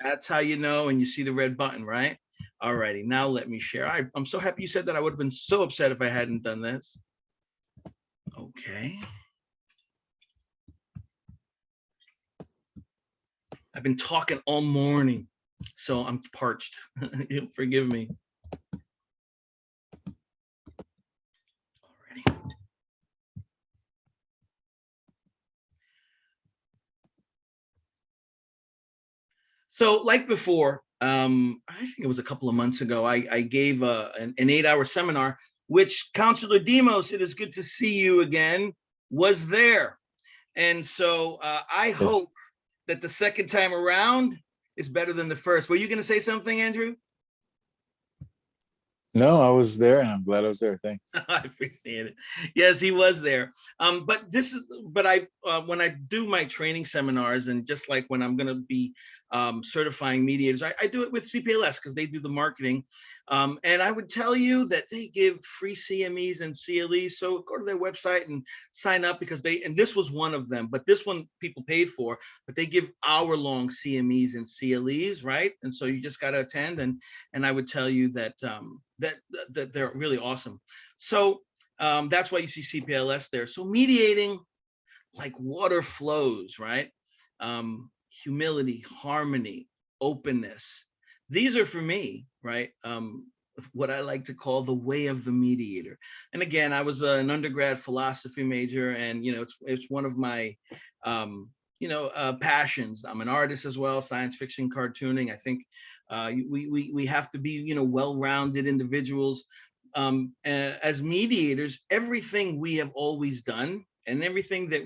That's how you know, and you see the red button, right? All righty, now let me share. I'm so happy you said that. I would have been so upset if I hadn't done this. Okay. I've been talking all morning, so I'm parched. You'll forgive me. Alrighty. So like before, I think it was a couple of months ago, I gave an 8-hour seminar, which Counselor Demos, it is good to see you again, was there. And so I hope that the second time around is better than the first. Were you going to say something, Andrew? No, I was there, and I'm glad I was there. Thanks. I appreciate it. Yes, he was there. But when I do my training seminars, and just like when I'm going to be certifying mediators, I do it with CPLS because they do the marketing. And I would tell you that they give free CMEs and CLEs. So go to their website and sign up, because and this was one of them, but this one people paid for, but they give hour-long CMEs and CLEs, right? And so you just got to attend. And I would tell you that that they're really awesome. So that's why you see CPLS there. So mediating, like water flows, right? Humility, harmony, openness. These are for me, right? What I like to call the way of the mediator. And again, I was an undergrad philosophy major, and it's one of my passions. I'm an artist as well, science fiction, cartooning. I think we have to be well-rounded individuals. As mediators, everything we have always done and everything that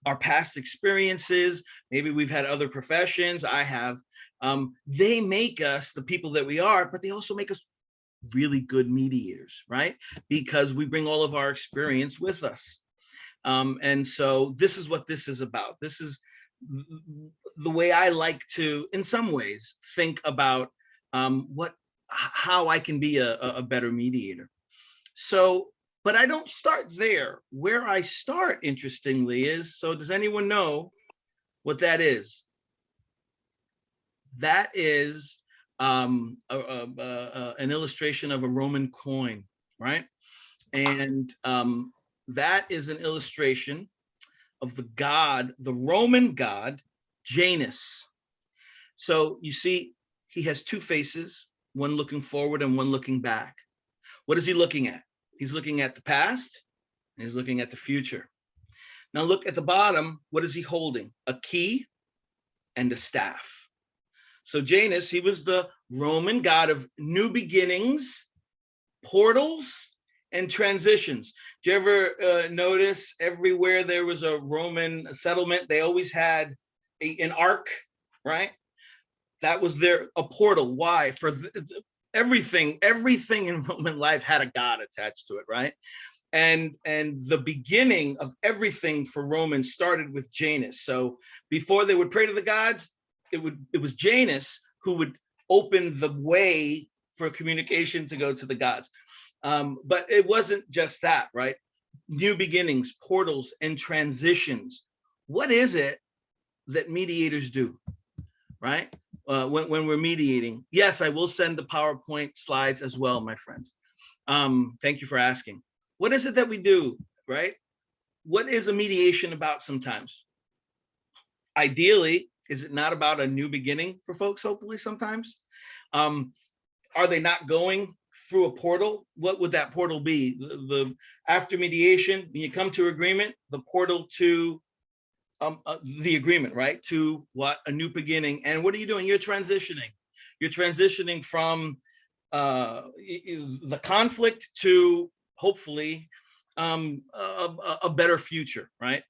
our past experiences, maybe we've had other professions, I have, they make us the people that we are, but they also make us really good mediators, right? Because we bring all of our experience with us. And so this is what this is about. This is the way I like to, in some ways, think about how I can be a better mediator. So, but I don't start there. Where I start, interestingly, is, so does anyone know what that is? That is an illustration of a Roman coin, right? And that is an illustration of the god, the Roman god, Janus. So you see, he has two faces, one looking forward and one looking back. What is he looking at? He's looking at the past and he's looking at the future. Now look at the bottom, what is he holding? A key and a staff. So Janus, he was the Roman god of new beginnings, portals, and transitions. Do you ever notice everywhere there was a Roman settlement, they always had an arc, right? That was a portal. Why? For everything in Roman life had a god attached to it, right? And the beginning of everything for Romans started with Janus. So before they would pray to the gods, it was Janus who would open the way for communication to go to the gods. But it wasn't just that, right? New beginnings, portals, and transitions. What is it that mediators do, right? When we're mediating? Yes, I will send the PowerPoint slides as well, my friends. Thank you for asking. What is it that we do, right? What is a mediation about sometimes? Ideally, is it not about a new beginning for folks, hopefully sometimes? Are they not going through a portal? What would that portal be? The after mediation, when you come to agreement, the portal to the agreement, right? To what? A new beginning. And what are you doing? You're transitioning. You're transitioning from the conflict to hopefully a better future, right?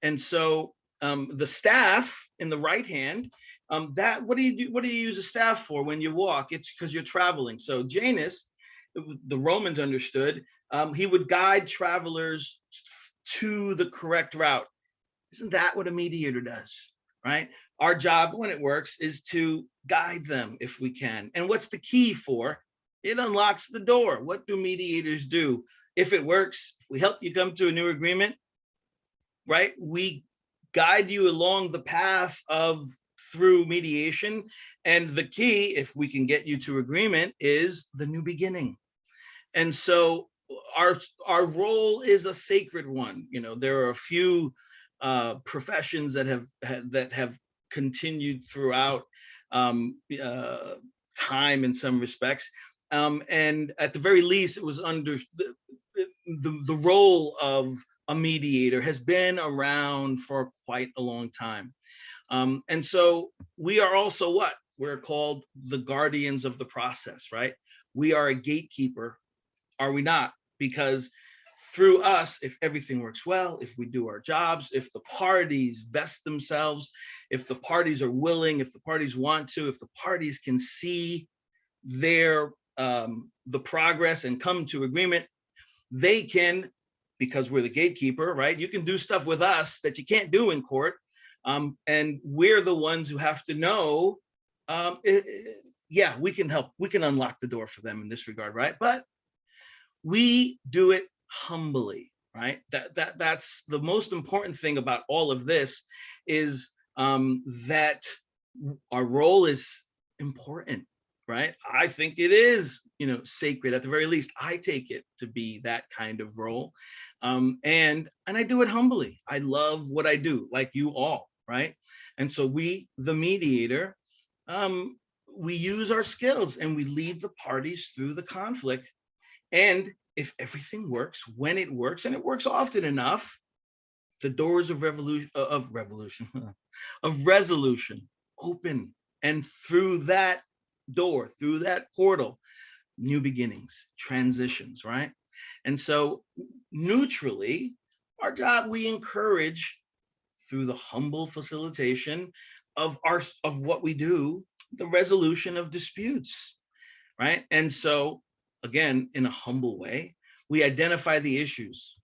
And so the staff in the right hand, what do you do? What do you use a staff for when you walk? It's because you're traveling. So Janus, the Romans understood, he would guide travelers to the correct route. Isn't that what a mediator does, right? Our job, when it works, is to guide them if we can. And what's the key for? It unlocks the door. What do mediators do? If it works, if we help you come to a new agreement, right? We guide you along the path of through mediation. And the key, if we can get you to agreement, is the new beginning. And so our role is a sacred one. You know, there are a few professions that have continued throughout time in some respects. And at the very least, it was under the role of a mediator has been around for quite a long time. And so we are also what? We're called the guardians of the process, right? We are a gatekeeper, are we not? Because through us, if everything works well, if we do our jobs, if the parties vest themselves, if the parties are willing, if the parties want to, if the parties can see their the progress and come to agreement, they can, because we're the gatekeeper, right? You can do stuff with us that you can't do in court. And we're the ones who have to know, yeah, we can help, we can unlock the door for them in this regard, right? But we do it humbly, right? That's the most important thing about all of this is that our role is important, right? I think it is, you know, sacred. At the very least, I take it to be that kind of role. And I do it humbly. I love what I do, like you all, right? And so we, the mediator, we use our skills and we lead the parties through the conflict. And if everything works, when it works, and it works often enough, the doors of resolution open. And through that door, through that portal, new beginnings, transitions, right? And so neutrally, our job, we encourage through the humble facilitation of what we do, the resolution of disputes, right? And so again, in a humble way, we identify the issues.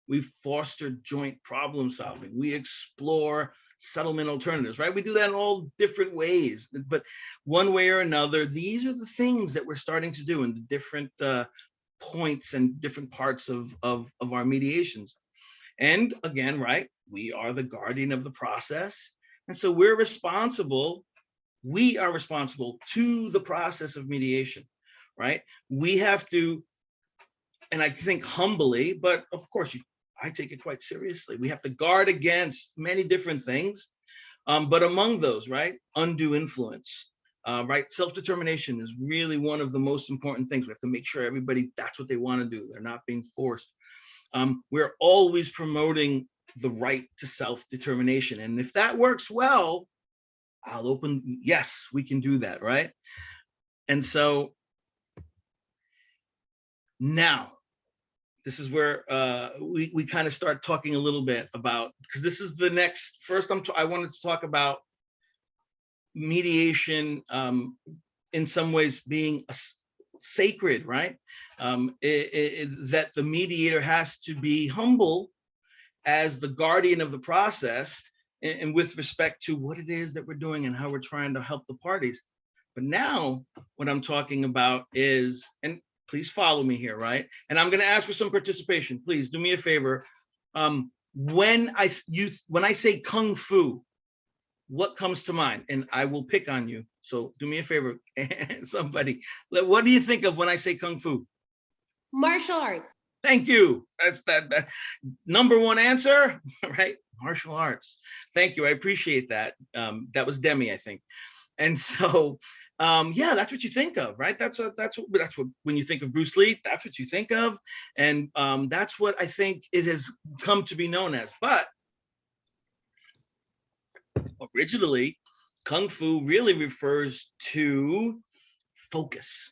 We foster joint problem solving. We explore settlement alternatives, right? We do that in all different ways, but one way or another, these are the things that we're starting to do in the different points and different parts of our mediations. And again, right, we are the guardian of the process. And so we are responsible to the process of mediation, right? We have to, and I think humbly, but of course, I take it quite seriously. We have to guard against many different things, but among those, right, undue influence, right? Self-determination is really one of the most important things. We have to make sure everybody, that's what they want to do. They're not being forced. We're always promoting the right to self-determination. And if that works well, yes, we can do that, right? And so now, this is where we kind of start talking a little bit about, because this is the next, first I wanted to talk about mediation in some ways being sacred, right? That the mediator has to be humble as the guardian of the process and with respect to what it is that we're doing and how we're trying to help the parties. But now what I'm talking about is, and please follow me here, right? And I'm going to ask for some participation. Please do me a favor. When I say kung fu, what comes to mind? And I will pick on you. So do me a favor, somebody. What do you think of when I say kung fu? Martial art. Thank you. That's that number one answer, right? Martial arts. Thank you. I appreciate that. That was Demi, I think. And so, yeah, that's what you think of, right? That's what when you think of Bruce Lee, that's what you think of, and that's what I think it has come to be known as. But originally, kung fu really refers to focus,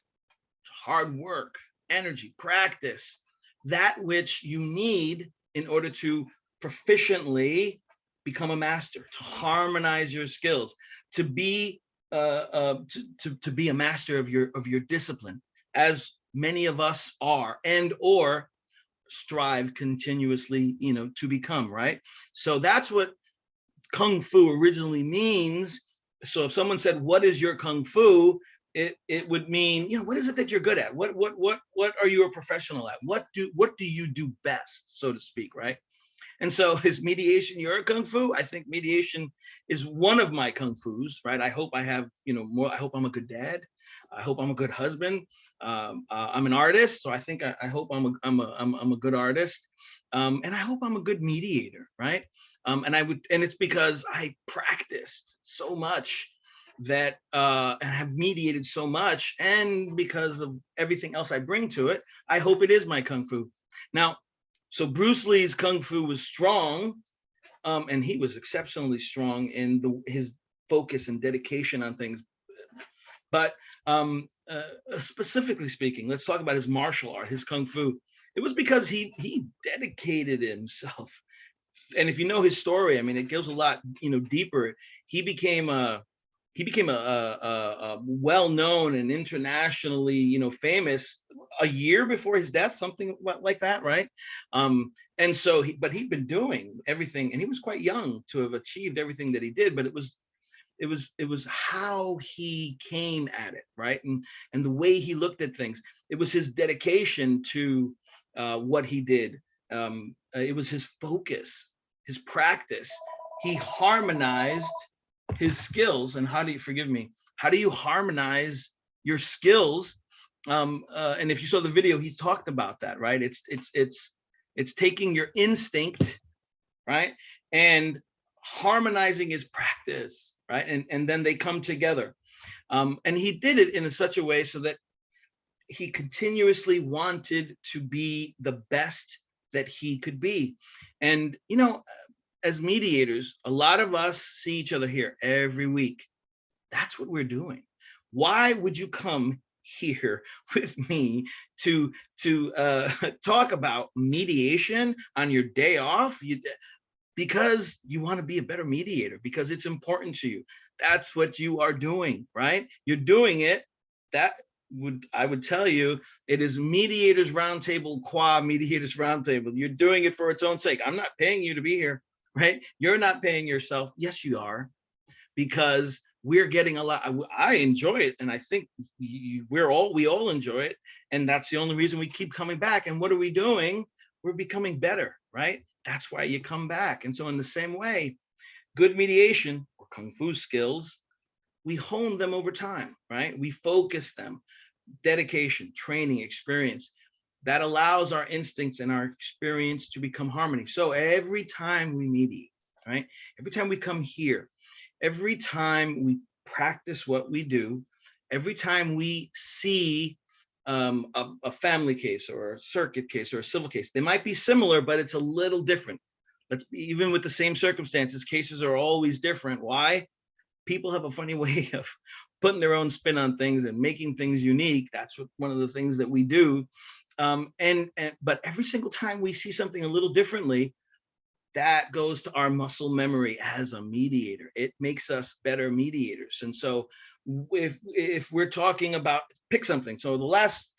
to hard work, energy, practice, that which you need in order to proficiently become a master, to harmonize your skills, to be to be a master of your discipline, as many of us are, and or strive continuously, you know, to become, right? So that's what kung fu originally means. So if someone said, "What is your kung fu?" It would mean, you know, what is it that you're good at? What are you a professional at? What do you do best, so to speak, right? And so is mediation your kung fu? I think mediation is one of my kung fus, right? I hope I have, more. I hope I'm a good dad. I hope I'm a good husband. I'm an artist, so I think I hope I'm a good artist, and I hope I'm a good mediator, right? And it's because I practiced so much that and have mediated so much, and because of everything else I bring to it, I hope it is my kung fu. Now, so Bruce Lee's kung fu was strong, and he was exceptionally strong in his focus and dedication on things. But specifically speaking, let's talk about his martial art, his kung fu. It was because he dedicated himself. And if you know his story, I mean, it goes a lot, deeper. He became a well-known and internationally, famous a year before his death, something like that, right? And so, but he'd been doing everything, and he was quite young to have achieved everything that he did. But it was how he came at it, right? And the way he looked at things. It was his dedication to what he did. It was his focus, his practice. He harmonized his skills. And how do you harmonize your skills? And if you saw the video, he talked about that, right? It's taking your instinct, right, and harmonizing his practice, right? And then they come together. And he did it in such a way so that he continuously wanted to be the best that he could be. And, as mediators, a lot of us see each other here every week. That's what we're doing. Why would you come here with me to talk about mediation on your day off? Because you want to be a better mediator, because it's important to you. That's what you are doing, right? You're doing it. I would tell you, it is Mediators Roundtable qua Mediators Roundtable. You're doing it for its own sake. I'm not paying you to be here, right? You're not paying yourself. Yes, you are, because we're getting a lot. I enjoy it, and I think we all enjoy it, and that's the only reason we keep coming back. And what are we doing? We're becoming better, right? That's why you come back. And so in the same way, good mediation or kung fu skills, we hone them over time, right? We focus them. Dedication, training, experience, that allows our instincts and our experience to become harmony. So every time we mediate, right? Every time we come here, every time we practice what we do, every time we see a family case or a circuit case or a civil case, they might be similar, but it's a little different. Even with the same circumstances, cases are always different. Why? People have a funny way of putting their own spin on things and making things unique. That's one of the things that we do. But every single time we see something a little differently, that goes to our muscle memory as a mediator. It makes us better mediators. And so if we're talking about, pick something. So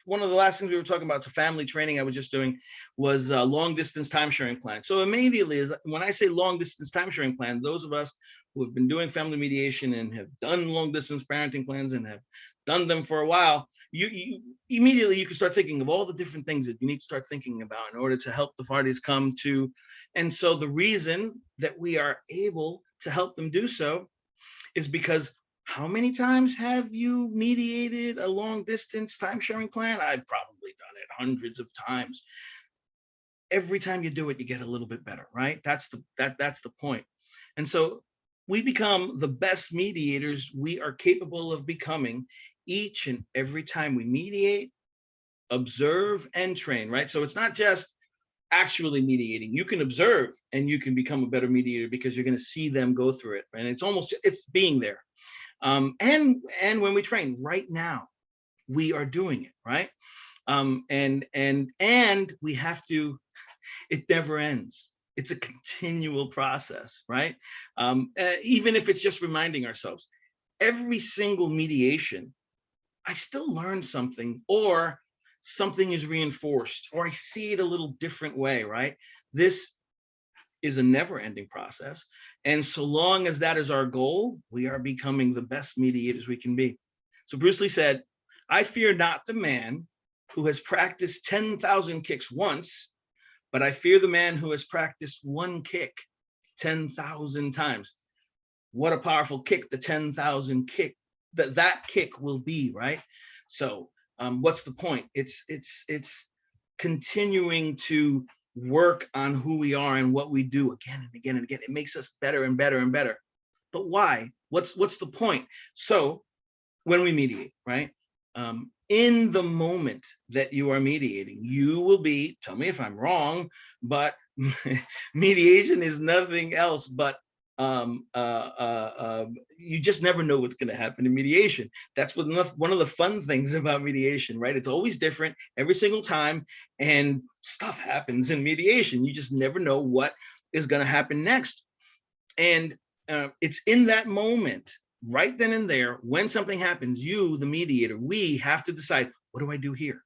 one of the last things we were talking about, so family training I was just doing, was a long distance time sharing plan. So immediately, when I say long distance time sharing plan, those of us who have been doing family mediation and have done long distance parenting plans and have done them for a while, you immediately can start thinking of all the different things that you need to start thinking about in order to help the parties come to. And so the reason that we are able to help them do so is because how many times have you mediated a long distance time sharing plan? I've probably done it hundreds of times. Every time you do it, you get a little bit better, right? That's the point. And so we become the best mediators we are capable of becoming each and every time we mediate, observe, and train, right? So it's not just actually mediating. You can observe and you can become a better mediator because you're going to see them go through it. And it's being there. And when we train right now, we are doing it, right? And we have to, it never ends. It's a continual process, right? Even if it's just reminding ourselves, every single mediation, I still learn something, or something is reinforced, or I see it a little different way, right? This is a never-ending process. And so long as that is our goal, we are becoming the best mediators we can be. So Bruce Lee said, "I fear not the man who has practiced 10,000 kicks once, but I fear the man who has practiced one kick 10,000 times. What a powerful kick the 10,000 kick that kick will be, right? So what's the point? It's continuing to work on who we are and what we do again and again and again. It makes us better and better and better. But why? What's the point? So when we mediate, right? In the moment that you are mediating, you will be, tell me if I'm wrong, but mediation is nothing else but you just never know what's going to happen in mediation. That's one of the fun things about mediation, right? It's always different every single time, and stuff happens in mediation. You just never know what is going to happen next. And it's in that moment, right then and there, when something happens, you, the mediator, we have to decide, what do I do here?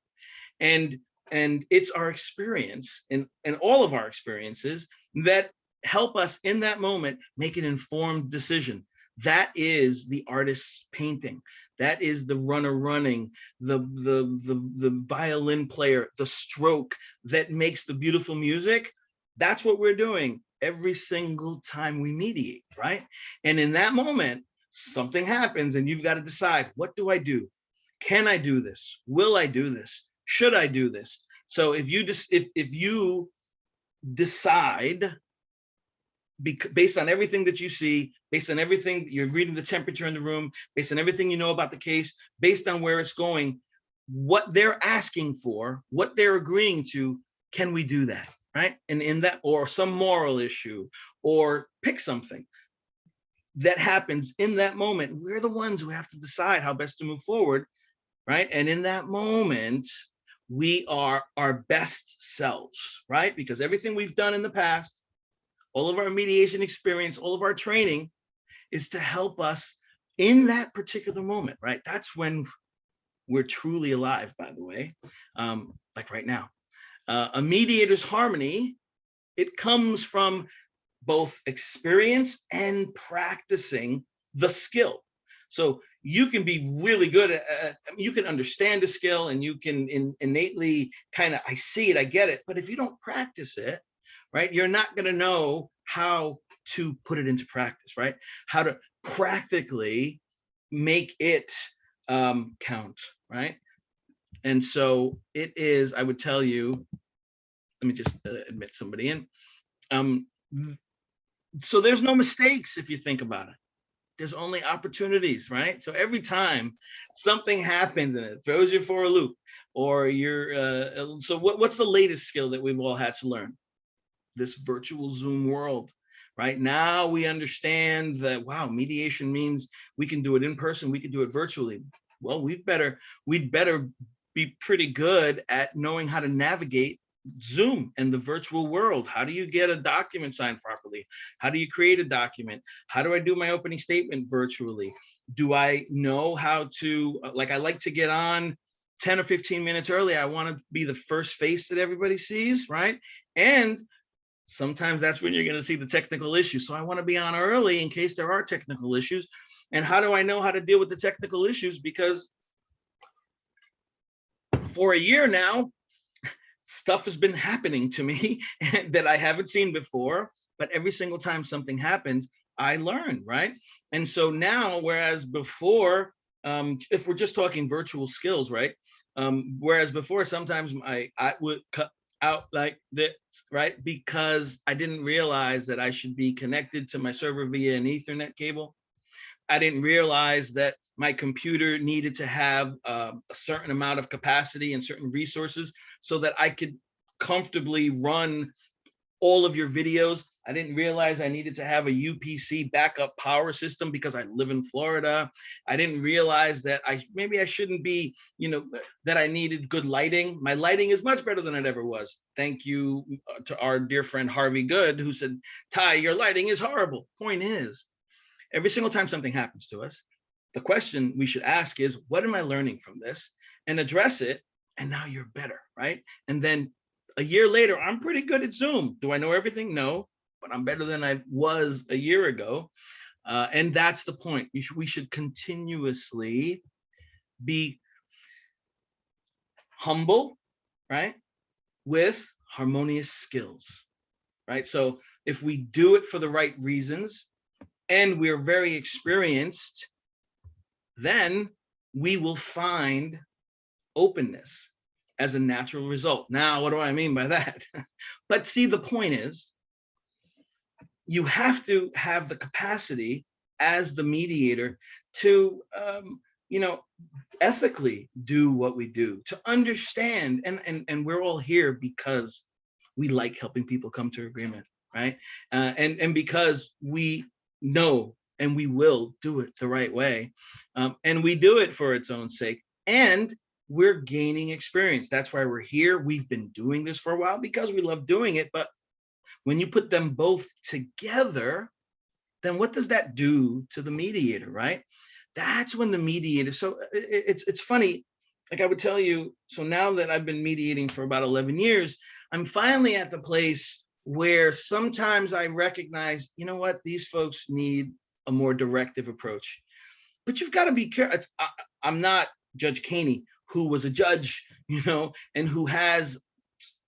And it's our experience and all of our experiences that help us in that moment make an informed decision. That is the artist's painting. That is the runner running, the violin player, the stroke that makes the beautiful music. That's what we're doing every single time we mediate, right? And in that moment, something happens and you've got to decide, what do I do? Can I do this? Will I do this? Should I do this? So if you decide, based on everything that you see, based on everything, you're reading the temperature in the room, based on everything you know about the case, based on where it's going, what they're asking for, what they're agreeing to, can we do that, right? And in that, or some moral issue, or pick something that happens in that moment, we're the ones who have to decide how best to move forward, right? And in that moment, we are our best selves, right? Because everything we've done in the past, all of our mediation experience, all of our training is to help us in that particular moment, right? That's when we're truly alive, by the way, like right now. A mediator's harmony, it comes from both experience and practicing the skill. So you can be really good at, you can understand a skill and you can innately kind of, I see it, I get it. But if you don't practice it, right, you're not going to know how to put it into practice, right? How to practically make it count, right? And so it is, I would tell you, let me just admit somebody in. So there's no mistakes if you think about it. There's only opportunities, right? So every time something happens and it throws you for a loop, or you're, so what's the latest skill that we've all had to learn? This virtual Zoom world, right? Now we understand that, wow, mediation means we can do it in person, we can do it virtually. Well, we'd better be pretty good at knowing how to navigate Zoom and the virtual world. How do you get a document signed properly? How do you create a document? How do I do my opening statement virtually? Do I know how to, like, I like to get on 10 or 15 minutes early. I want to be the first face that everybody sees, right? And sometimes that's when you're going to see the technical issues. So I want to be on early in case there are technical issues. And how do I know how to deal with the technical issues? Because for a year now, stuff has been happening to me that I haven't seen before, but every single time something happens, I learn, right? And so now, whereas before, if we're just talking virtual skills, right? Whereas before, sometimes I would cut out like this, right? Because I didn't realize that I should be connected to my server via an Ethernet cable. I didn't realize that my computer needed to have a certain amount of capacity and certain resources so that I could comfortably run all of your videos. I didn't realize I needed to have a UPC backup power system because I live in Florida. I didn't realize that maybe I shouldn't be, that I needed good lighting. My lighting is much better than it ever was. Thank you to our dear friend Harvey Good, who said, Ty, your lighting is horrible. Point is, every single time something happens to us, the question we should ask is, what am I learning from this? And address it, and now you're better, right? And then a year later, I'm pretty good at Zoom. Do I know everything? No, but I'm better than I was a year ago. And that's the point. We should continuously be humble, right? With harmonious skills, right? So if we do it for the right reasons and we're very experienced, then we will find openness as a natural result. Now, what do I mean by that? But see, the point is, you have to have the capacity as the mediator to, ethically do what we do, to understand, and we're all here because we like helping people come to agreement, right? And because we know and we will do it the right way, and we do it for its own sake, and we're gaining experience. That's why we're here. We've been doing this for a while because we love doing it. But when you put them both together, then what does that do to the mediator, right? That's when the mediator, so it's funny, like I would tell you, so now that I've been mediating for about 11 years, I'm finally at the place where sometimes I recognize, you know what, these folks need a more directive approach. But you've got to be careful. I'm not Judge Caney, who was a judge, and who has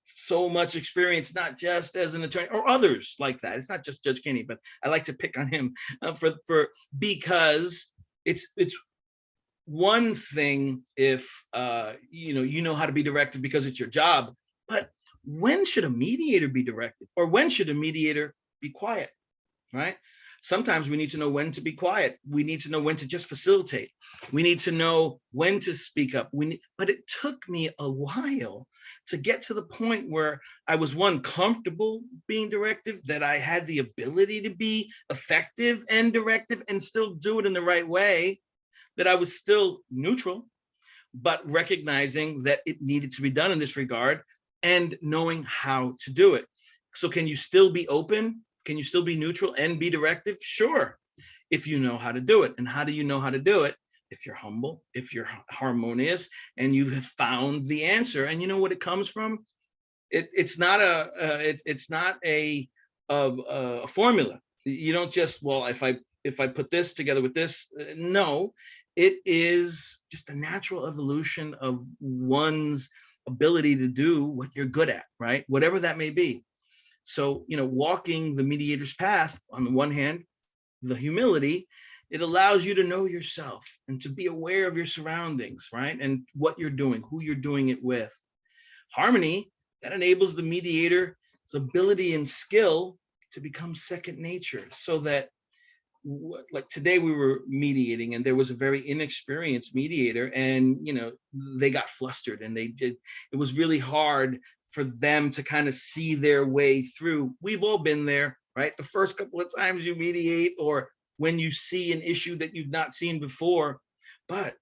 so much experience, not just as an attorney or others like that. It's not just Judge Caney, but I like to pick on him because it's one thing if you know how to be directive because it's your job, but when should a mediator be directive, or when should a mediator be quiet, right? Sometimes we need to know when to be quiet. We need to know when to just facilitate. We need to know when to speak up. But it took me a while to get to the point where I was, one, comfortable being directive, that I had the ability to be effective and directive and still do it in the right way, that I was still neutral, but recognizing that it needed to be done in this regard and knowing how to do it. So can you still be open? Can you still be neutral and be directive? Sure, if you know how to do it. And how do you know how to do it? If you're humble, if you're harmonious, and you have found the answer. And you know what it comes from? It's not a formula. You don't just, well, if I put this together with this, no, it is just a natural evolution of one's ability to do what you're good at, right? Whatever that may be. So, walking the mediator's path, on the one hand, the humility, it allows you to know yourself and to be aware of your surroundings, right? And what you're doing, who you're doing it with. Harmony, that enables the mediator's ability and skill to become second nature, so that, like today we were mediating and there was a very inexperienced mediator, and they got flustered, and it was really hard for them to kind of see their way through. We've all been there, right? The first couple of times you mediate, or when you see an issue that you've not seen before. But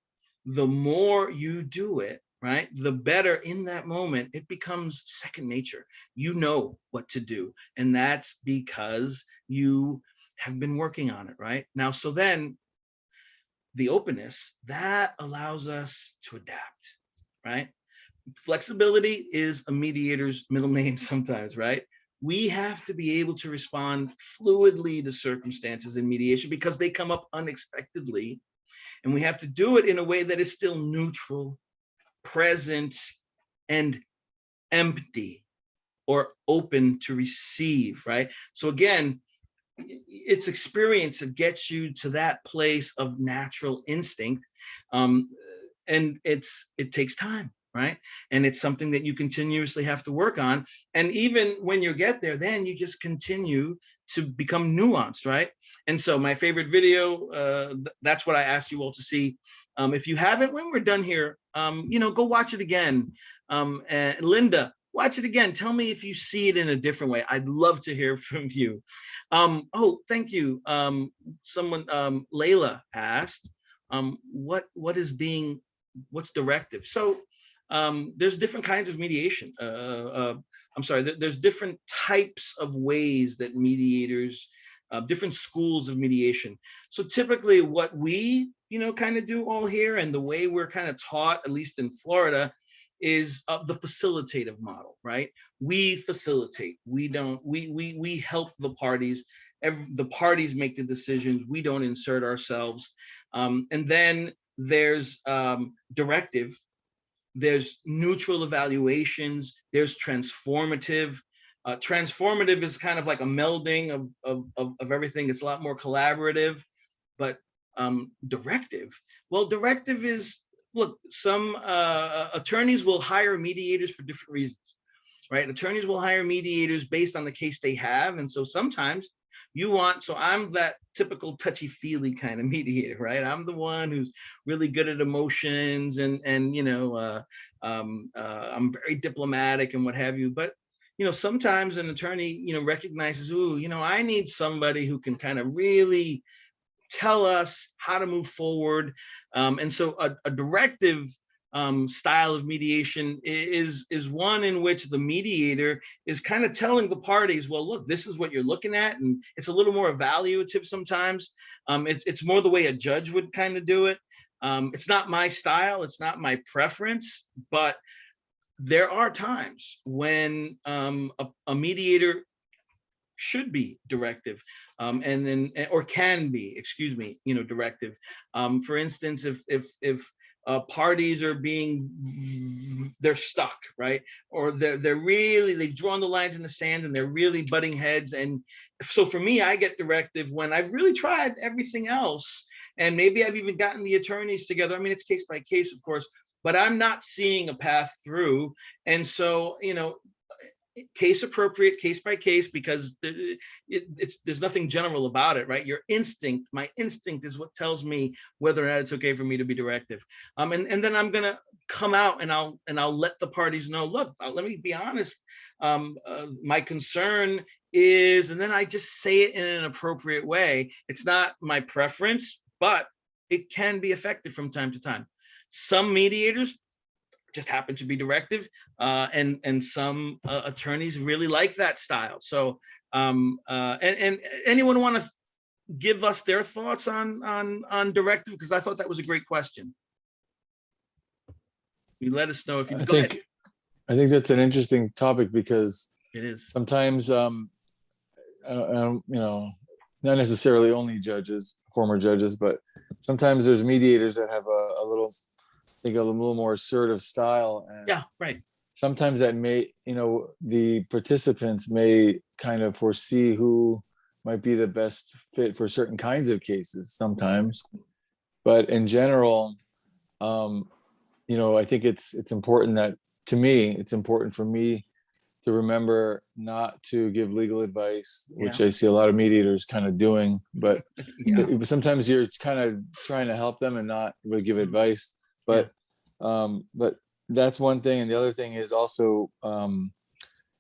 the more you do it, right, the better in that moment, it becomes second nature. You know what to do. And that's because you have been working on it, right? Now, so then the openness, that allows us to adapt, right? Flexibility is a mediator's middle name sometimes, right? We have to be able to respond fluidly to circumstances in mediation because they come up unexpectedly. And we have to do it in a way that is still neutral, present, and empty, or open to receive, right? So again, it's experience that gets you to that place of natural instinct. And it takes time, right? And it's something that you continuously have to work on. And even when you get there, then you just continue to become nuanced, right? And so my favorite video, that's what I asked you all to see. If you haven't, when we're done here, go watch it again. And Linda, watch it again. Tell me if you see it in a different way. I'd love to hear from you. Oh, thank you. Someone, Layla asked, what's directive? So there's different kinds of mediation. There's different types of ways that mediators, different schools of mediation. So typically what we, kind of do all here, and the way we're kind of taught, at least in Florida, is the facilitative model, right? We facilitate. We help the parties. The parties make the decisions. We don't insert ourselves. And then there's directive, there's neutral evaluations, there's transformative. Transformative is kind of like a melding of everything. It's a lot more collaborative, but directive. Well, directive is, look, some attorneys will hire mediators for different reasons, right? Attorneys will hire mediators based on the case they have. And so sometimes so I'm that typical touchy-feely kind of mediator, right? I'm the one who's really good at emotions and I'm very diplomatic and what have you. But sometimes an attorney, recognizes, ooh, I need somebody who can kind of really tell us how to move forward. And so a directive style of mediation is one in which the mediator is kind of telling the parties, well, look, this is what you're looking at. And it's a little more evaluative sometimes. It's more the way a judge would kind of do it. It's not my style, it's not my preference, but there are times when a mediator should be directive, or can be, directive. For instance, if parties are they're stuck, right? Or they've drawn the lines in the sand and they're really butting heads. And so for me, I get directive when I've really tried everything else. And maybe I've even gotten the attorneys together. I mean, it's case by case, of course, but I'm not seeing a path through. And so, case appropriate, case by case, because there's nothing general about it, right? My instinct is what tells me whether or not it's okay for me to be directive. And then I'm gonna come out and I'll let the parties know, look, let me be honest. My concern is, and then I just say it in an appropriate way. It's not my preference, but it can be effective from time to time. Some mediators just happen to be directive, and some attorneys really like that style. So, and anyone want to give us their thoughts on directive? Because I thought that was a great question. You let us know if you. I think that's an interesting topic because it is sometimes, not necessarily only judges, former judges, but sometimes there's mediators that have a little more assertive style. And yeah, right. Sometimes that may, the participants may kind of foresee who might be the best fit for certain kinds of cases sometimes. But in general, I think it's important that, to me, it's important for me to remember not to give legal advice, which I see a lot of mediators kind of doing, but sometimes you're kind of trying to help them and not really give advice. But that's one thing. And the other thing is also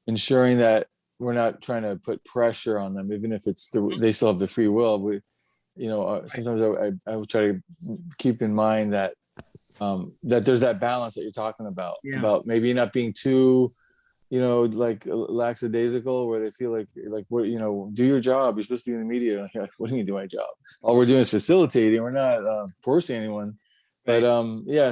ensuring that we're not trying to put pressure on them, even if they still have the free will. Sometimes I would try to keep in mind that that there's that balance that you're talking about maybe not being too, like lackadaisical, where they feel like what, do your job. You're supposed to be in the media. Like, what do you mean do my job? All we're doing is facilitating. We're not forcing anyone. But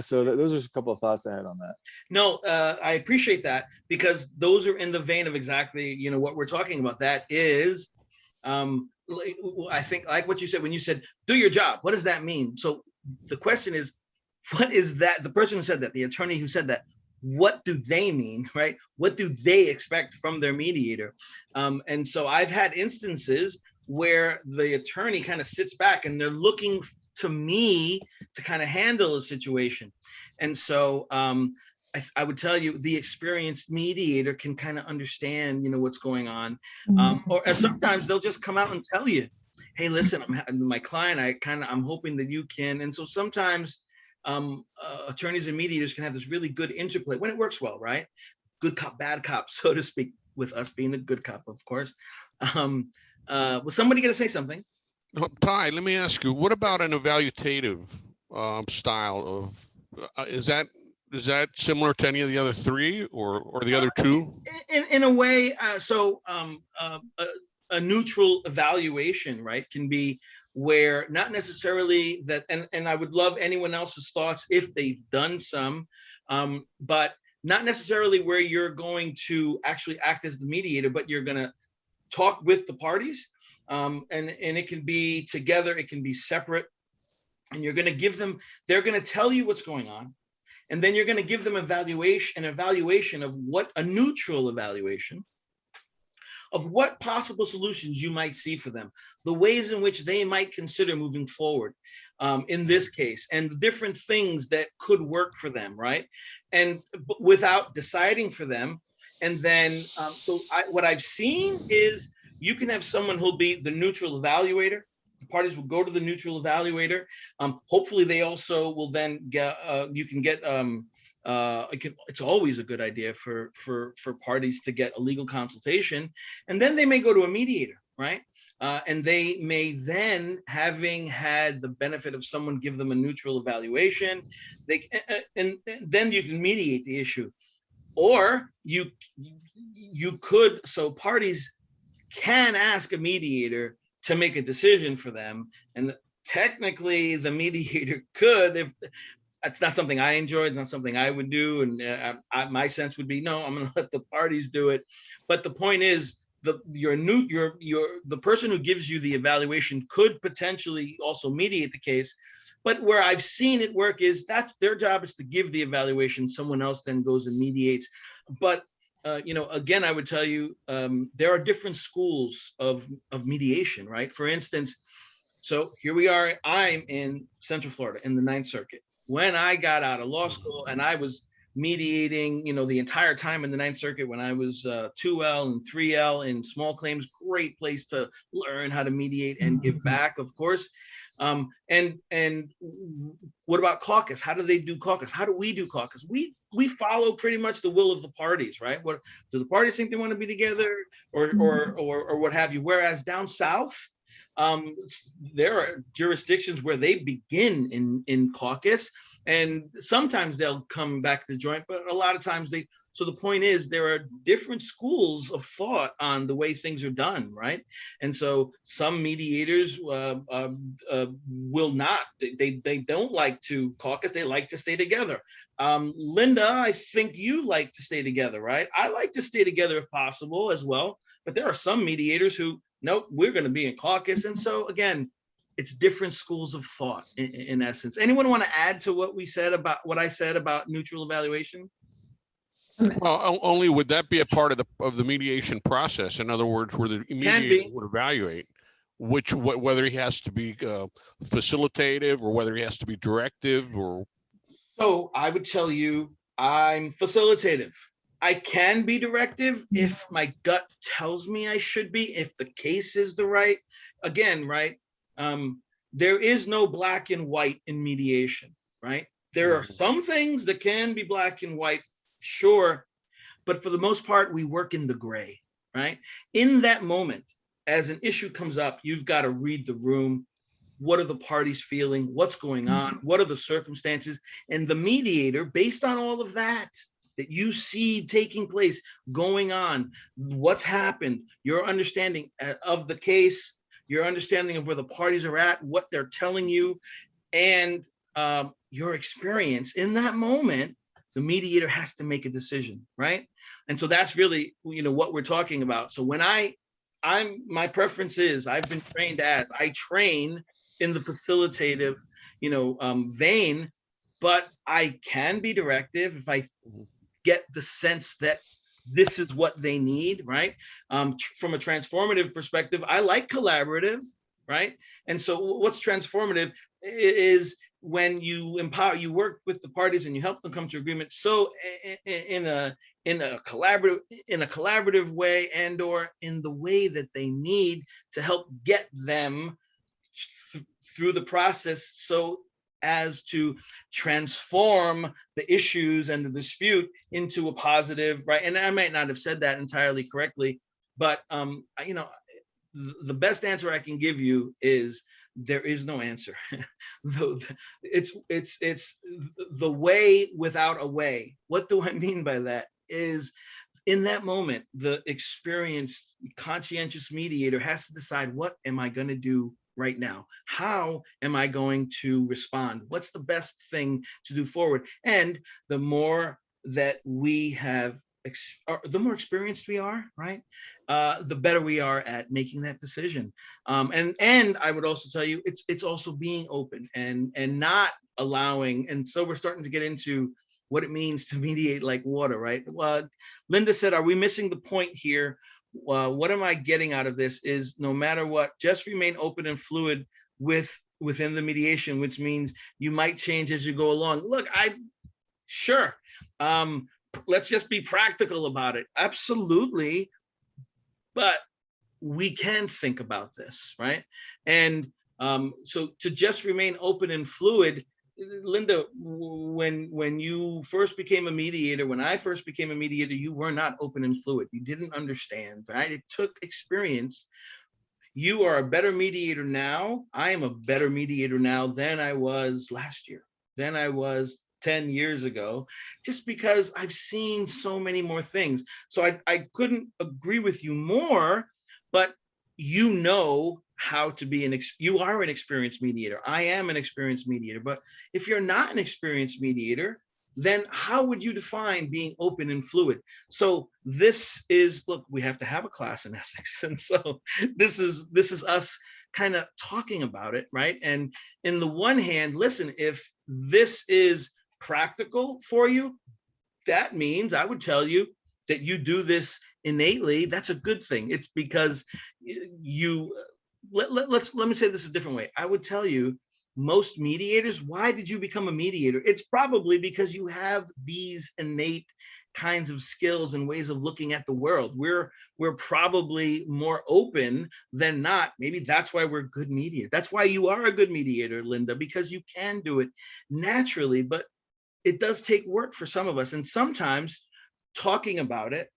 so those are a couple of thoughts I had on that. No, I appreciate that, because those are in the vein of exactly, what we're talking about. That is, I think, like what you said, when you said, do your job, what does that mean? So the question is, what is that? The person who said that, the attorney who said that, what do they mean, right? What do they expect from their mediator? And so I've had instances where the attorney kind of sits back and they're looking to me to kind of handle a situation. And so I would tell you, the experienced mediator can kind of understand, what's going on. Or sometimes they'll just come out and tell you, hey, listen, my client, I'm hoping that you can. And so sometimes attorneys and mediators can have this really good interplay when it works well, right? Good cop, bad cop, so to speak, with us being the good cop, of course. Was somebody going to say something? Ty, let me ask you, what about an evaluative style of, is that similar to any of the other three or the other two? In a way, a neutral evaluation, right, can be where not necessarily that, and I would love anyone else's thoughts if they've done some, but not necessarily where you're going to actually act as the mediator, but you're going to talk with the parties. And it can be together, it can be separate, and you're going to give them, they're going to tell you what's going on, And then you're going to give them an evaluation of what a neutral evaluation of what possible solutions you might see for them, the ways in which they might consider moving forward in this case, and the different things that could work for them, right? And without deciding for them. And then, what I've seen is you can have someone who'll be the neutral evaluator. The parties will go to the neutral evaluator. Hopefully they also will then get, you can get, it's always a good idea for parties to get a legal consultation, and then they may go to a mediator, right? And they may then, having had the benefit of someone give them a neutral evaluation, and then you can mediate the issue, or you could. So parties can ask a mediator to make a decision for them, and technically the mediator could, if that's not something I enjoy, it's not something I would do, and my sense would be, no, I'm going to let the parties do it. But the point is, the person who gives you the evaluation could potentially also mediate the case. But where I've seen it work is that's their job is to give the evaluation. Someone else then goes and mediates. But again, I would tell you, there are different schools of mediation, right? For instance, so here we are. I'm in Central Florida in the Ninth Circuit. When I got out of law school, and I was mediating, the entire time in the Ninth Circuit when I was 2L and 3L in small claims, great place to learn how to mediate and give back, of course. And what about caucus? How do they do caucus? How do we do caucus? We follow pretty much the will of the parties, right? What do the parties think they want to be together, or what have you? Whereas down south, there are jurisdictions where they begin in caucus, and sometimes they'll come back to joint, but a lot of times they. So the point is, there are different schools of thought on the way things are done, right? And so some mediators will not. They don't like to caucus. They like to stay together. Linda, I think you like to stay together, right? I like to stay together if possible as well. But there are some mediators who, nope, we're going to be in caucus. And so again, it's different schools of thought in essence. Anyone want to add to what I said about neutral evaluation? Well, only would that be a part of the mediation process? In other words, where the mediator would evaluate whether he has to be facilitative or whether he has to be directive, or. So I would tell you, I'm facilitative. I can be directive if my gut tells me I should be, if the case is the right. Again, right? There is no black and white in mediation, right? There are some things that can be black and white, sure, but for the most part, we work in the gray, right? In that moment, as an issue comes up, you've got to read the room. What are the parties feeling? What's going on? What are the circumstances? And the mediator, based on all of that you see taking place, going on, what's happened, your understanding of the case, your understanding of where the parties are at, what they're telling you, and your experience in that moment, the mediator has to make a decision, right? And so that's really, what we're talking about. So when my preference is, I've been trained I train in the facilitative, vein, but I can be directive if I get the sense that this is what they need, right? From a transformative perspective, I like collaborative, right? And so what's transformative is when you empower, you work with the parties and you help them come to agreement. So in a collaborative way, and or in the way that they need to help get them through the process, so as to transform the issues and the dispute into a positive, right? And I might not have said that entirely correctly, but the best answer I can give you is there is no answer. It's the way without a way. What do I mean by that? Is in that moment, the experienced, conscientious mediator has to decide, what am I going to do right now? How am I going to respond? What's the best thing to do forward? And the more that we have, the more experienced we are, right? The better we are at making that decision. And I would also tell you, it's also being open and not allowing. And so we're starting to get into what it means to mediate like water, right? Linda said, are we missing the point here? What am I getting out of this is no matter what, just remain open and fluid within the mediation, which means you might change as you go along. Look, sure. Let's just be practical about it. Absolutely. But we can think about this, right? And so to just remain open and fluid, Linda, when you first became a mediator, when I first became a mediator, you were not open and fluid. You didn't understand, right? It took experience. You are a better mediator now. I am a better mediator now than I was last year, than I was 10 years ago, just because I've seen so many more things. So I couldn't agree with you more, but you know how to be you are an experienced mediator. I am an experienced mediator, but if you're not an experienced mediator, then how would you define being open and fluid? So this is, look, we have to have a class in ethics. And so this is us kind of talking about it, right? And in the one hand, listen, if this is practical for you, that means I would tell you that you do this innately. That's a good thing. It's because you, let me say this a different way. I would tell you, most mediators, why did you become a mediator? It's probably because you have these innate kinds of skills and ways of looking at the world. We're probably more open than not. Maybe that's why we're good mediators. That's why you are a good mediator, Linda, because you can do it naturally, but it does take work for some of us. And sometimes talking about it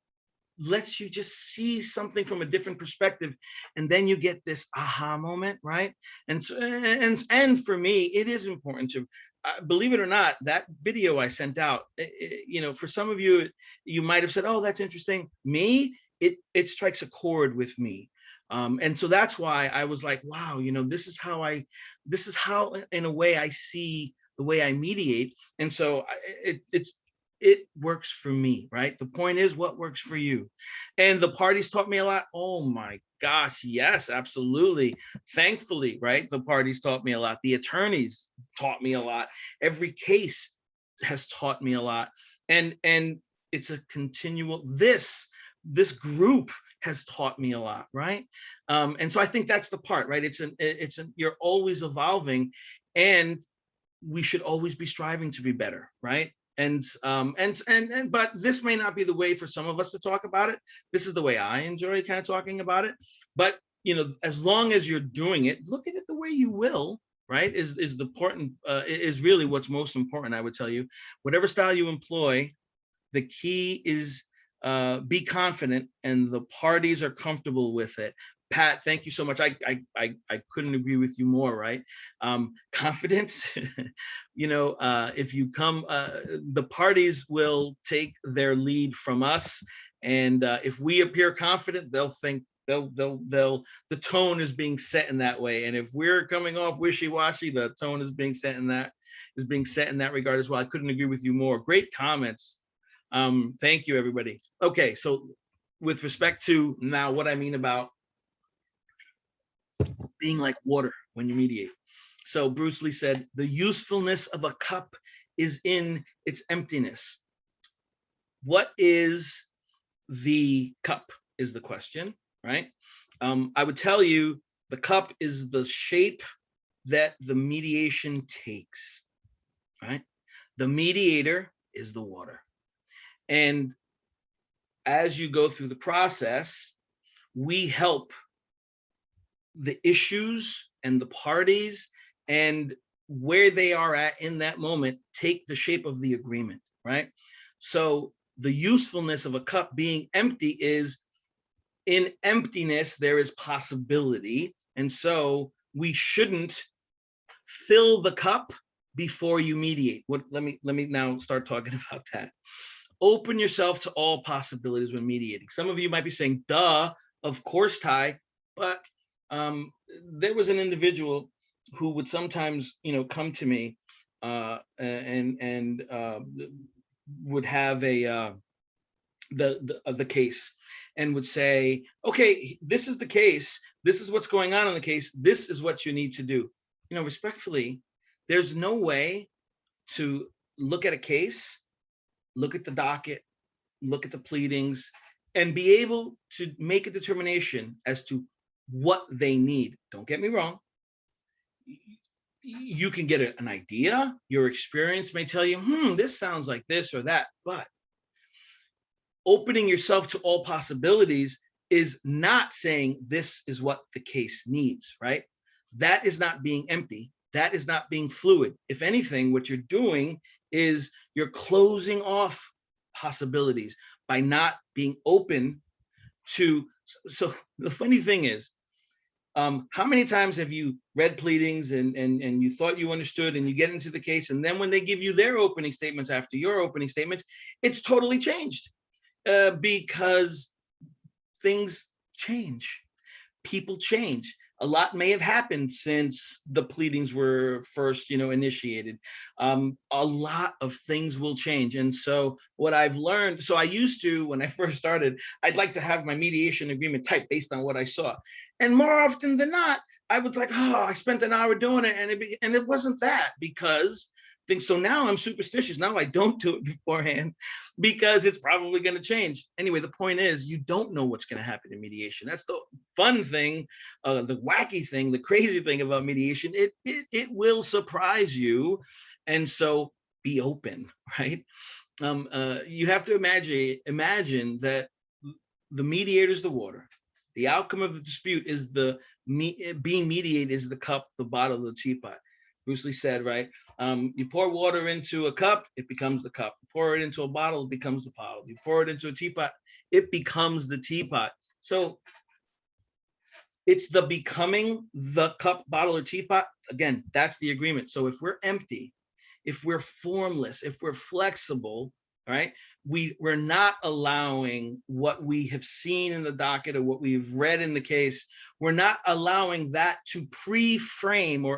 lets you just see something from a different perspective, and then you get this aha moment, right? And so, and for me, it is important to believe it or not, that video I sent out, you know, for some of you, you might have said, oh, that's interesting. Me, it strikes a chord with me. And so that's why I was like, wow, you know, this is how in a way I see the way I mediate. And so it works for me, right? The point is, what works for you? And the parties taught me a lot. Oh my gosh, yes, absolutely. Thankfully, right? The parties taught me a lot. The attorneys taught me a lot. Every case has taught me a lot. And it's a continual, this group has taught me a lot, right? And so I think that's the part, right? You're always evolving, and we should always be striving to be better, right? And but this may not be the way for some of us to talk about it. This is the way I enjoy kind of talking about it. But you know, as long as you're doing it, look at it the way you will, right? Is the important is really what's most important. I would tell you, whatever style you employ, the key is be confident, and the parties are comfortable with it. Pat, thank you so much. I couldn't agree with you more, right? Confidence, you know, if you come, the parties will take their lead from us. And if we appear confident, they'll think, the tone is being set in that way. And if we're coming off wishy-washy, the tone is being set in that regard as well. I couldn't agree with you more. Great comments. Thank you, everybody. Okay, so with respect to now what I mean about being like water when you mediate. So Bruce Lee said, the usefulness of a cup is in its emptiness. What is the cup is the question, right? I would tell you the cup is the shape that the mediation takes, right? The mediator is the water. And as you go through the process, we help the issues and the parties and where they are at in that moment take the shape of the agreement, right? So the usefulness of a cup being empty is, in emptiness, there is possibility. And so we shouldn't fill the cup before you mediate. Let me now start talking about that. Open yourself to all possibilities when mediating. Some of you might be saying, duh, of course, Ty, but there was an individual who would sometimes, you know, come to me and would have the case and would say, okay, this is the case. This is what's going on in the case. This is what you need to do. You know, respectfully, there's no way to look at a case look at the docket, look at the pleadings, and be able to make a determination as to what they need. Don't get me wrong. You can get an idea. Your experience may tell you, this sounds like this or that, but opening yourself to all possibilities is not saying this is what the case needs, right? That is not being empty. That is not being fluid. If anything, what you're doing is you're closing off possibilities by not being open to. So the funny thing is, how many times have you read pleadings and you thought you understood, and you get into the case, and then when they give you their opening statements after your opening statements, it's totally changed, because things change, people change. A lot may have happened since the pleadings were first, initiated. A lot of things will change. And so what I've learned, so I used to, when I first started, I'd like to have my mediation agreement typed based on what I saw. And more often than not, I was like, I spent an hour doing it, and it wasn't that, because things. So now I'm superstitious. Now I don't do it beforehand, because it's probably going to change. Anyway, the point is, you don't know what's going to happen in mediation. That's the fun thing, the wacky thing, the crazy thing about mediation. It will surprise you, and so be open, right? You have to imagine that the mediator is the water. The outcome of the dispute is being mediated is the cup, the bottle, the teapot. Bruce Lee said, right? You pour water into a cup, it becomes the cup. You pour it into a bottle, it becomes the bottle. You pour it into a teapot, it becomes the teapot. So it's the becoming the cup, bottle, or teapot. Again, that's the agreement. So if we're empty, if we're formless, if we're flexible, right? We're not allowing what we have seen in the docket or what we've read in the case. We're not allowing that to preform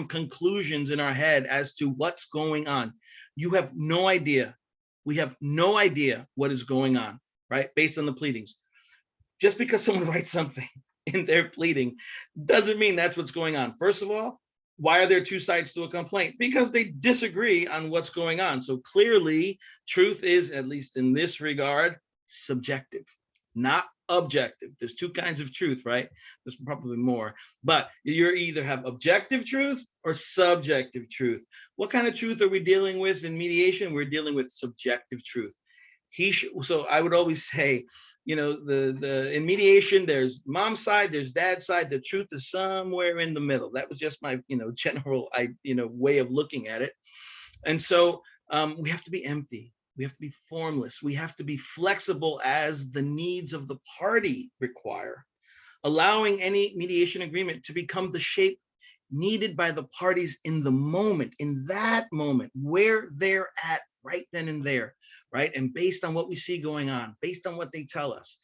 conclusions in our head as to what's going on. You have no idea. We have no idea what is going on, right? Based on the pleadings. Just because someone writes something in their pleading doesn't mean that's what's going on. First of all, why are there two sides to a complaint? Because they disagree on what's going on. So clearly, truth is, at least in this regard, subjective, not objective. There's two kinds of truth, right? There's probably more, but you either have objective truth or subjective truth. What kind of truth are we dealing with in mediation? We're dealing with subjective truth. So I would always say, in mediation, there's mom's side, there's dad's side. The truth is somewhere in the middle. That was just my, general, way of looking at it. And so we have to be empty. We have to be formless. We have to be flexible as the needs of the party require, allowing any mediation agreement to become the shape needed by the parties in the moment, in that moment, where they're at right then and there. Right. And based on what we see going on, based on what they tell us,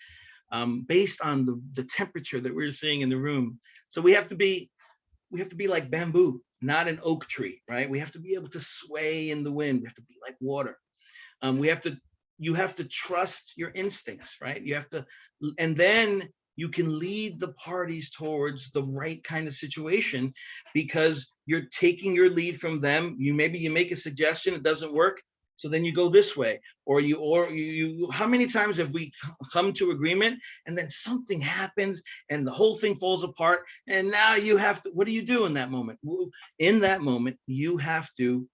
based on the temperature that we're seeing in the room. So we have to be like bamboo, not an oak tree, right? We have to be able to sway in the wind. We have to be like water. You have to trust your instincts, right? And then you can lead the parties towards the right kind of situation, because you're taking your lead from them. Maybe you make a suggestion, it doesn't work. So then you go this way, or you, how many times have we come to agreement and then something happens and the whole thing falls apart, and now you have to, what do you do in that moment? In that moment, you have to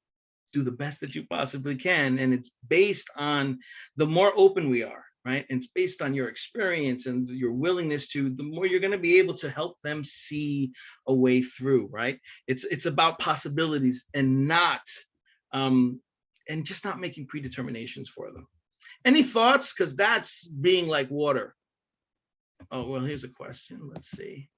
do the best that you possibly can. And it's based on the more open we are, right? And it's based on your experience and your willingness to, the more you're going to be able to help them see a way through, right? It's about possibilities and not, and just not making predeterminations for them. Any thoughts? Because that's being like water. Oh, well, here's a question. Let's see.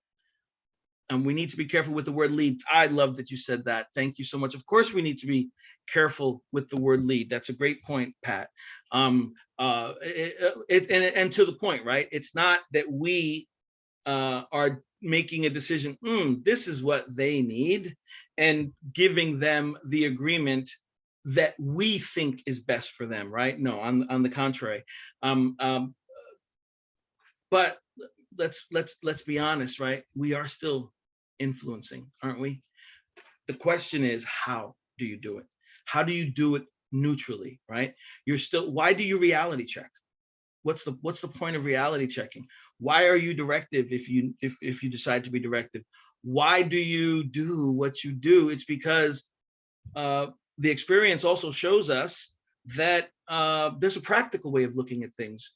We need to be careful with the word lead. I love that you said that. Thank you so much. Of course, we need to be careful with the word lead. That's a great point, Pat. And to the point, right? It's not that we are making a decision, this is what they need, and giving them the agreement that we think is best for them, right? No, on the contrary. But let's be honest, right? We are still influencing, aren't we? The question is, how do you do it? How do you do it neutrally, right? You're still, why do you reality check? What's the point of reality checking? Why are you directive if you decide to be directive? Why do you do what you do? It's because the experience also shows us that there's a practical way of looking at things.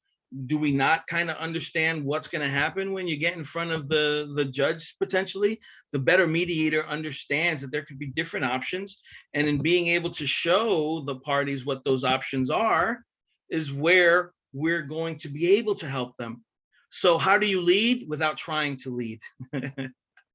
Do we not kind of understand what's going to happen when you get in front of the judge potentially? The better mediator understands that there could be different options, and in being able to show the parties what those options are is where we're going to be able to help them. So how do you lead without trying to lead?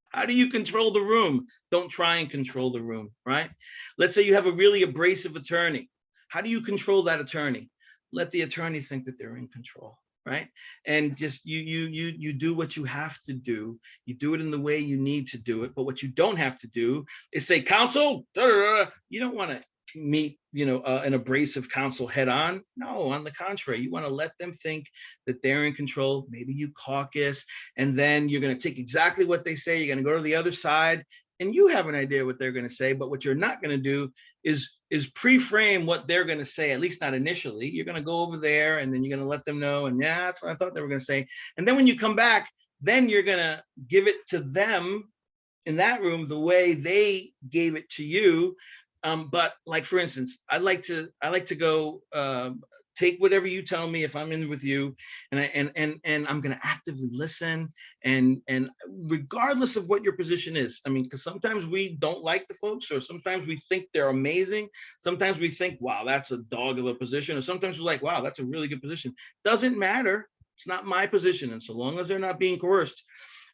How do you control the room? Don't try and control the room, right? Let's say you have a really abrasive attorney. How do you control that attorney? Let the attorney think that they're in control, right? And just you do what you have to do. You do it in the way you need to do it. But what you don't have to do is say, counsel, you don't want to meet, an abrasive counsel head on. No, on the contrary, you want to let them think that they're in control. Maybe you caucus, and then you're going to take exactly what they say. You're going to go to the other side, and you have an idea what they're going to say. But what you're not going to do is pre-frame what they're going to say, at least not initially. You're going to go over there, and then you're going to let them know, and yeah, that's what I thought they were going to say. And then when you come back, then you're going to give it to them in that room the way they gave it to you. But like, for instance, I like to go take whatever you tell me if I'm in with you, and I'm going to actively listen, and regardless of what your position is. I mean, because sometimes we don't like the folks, or sometimes we think they're amazing. Sometimes we think, wow, that's a dog of a position, or sometimes we're like, wow, that's a really good position. Doesn't matter. It's not my position, and so long as they're not being coerced,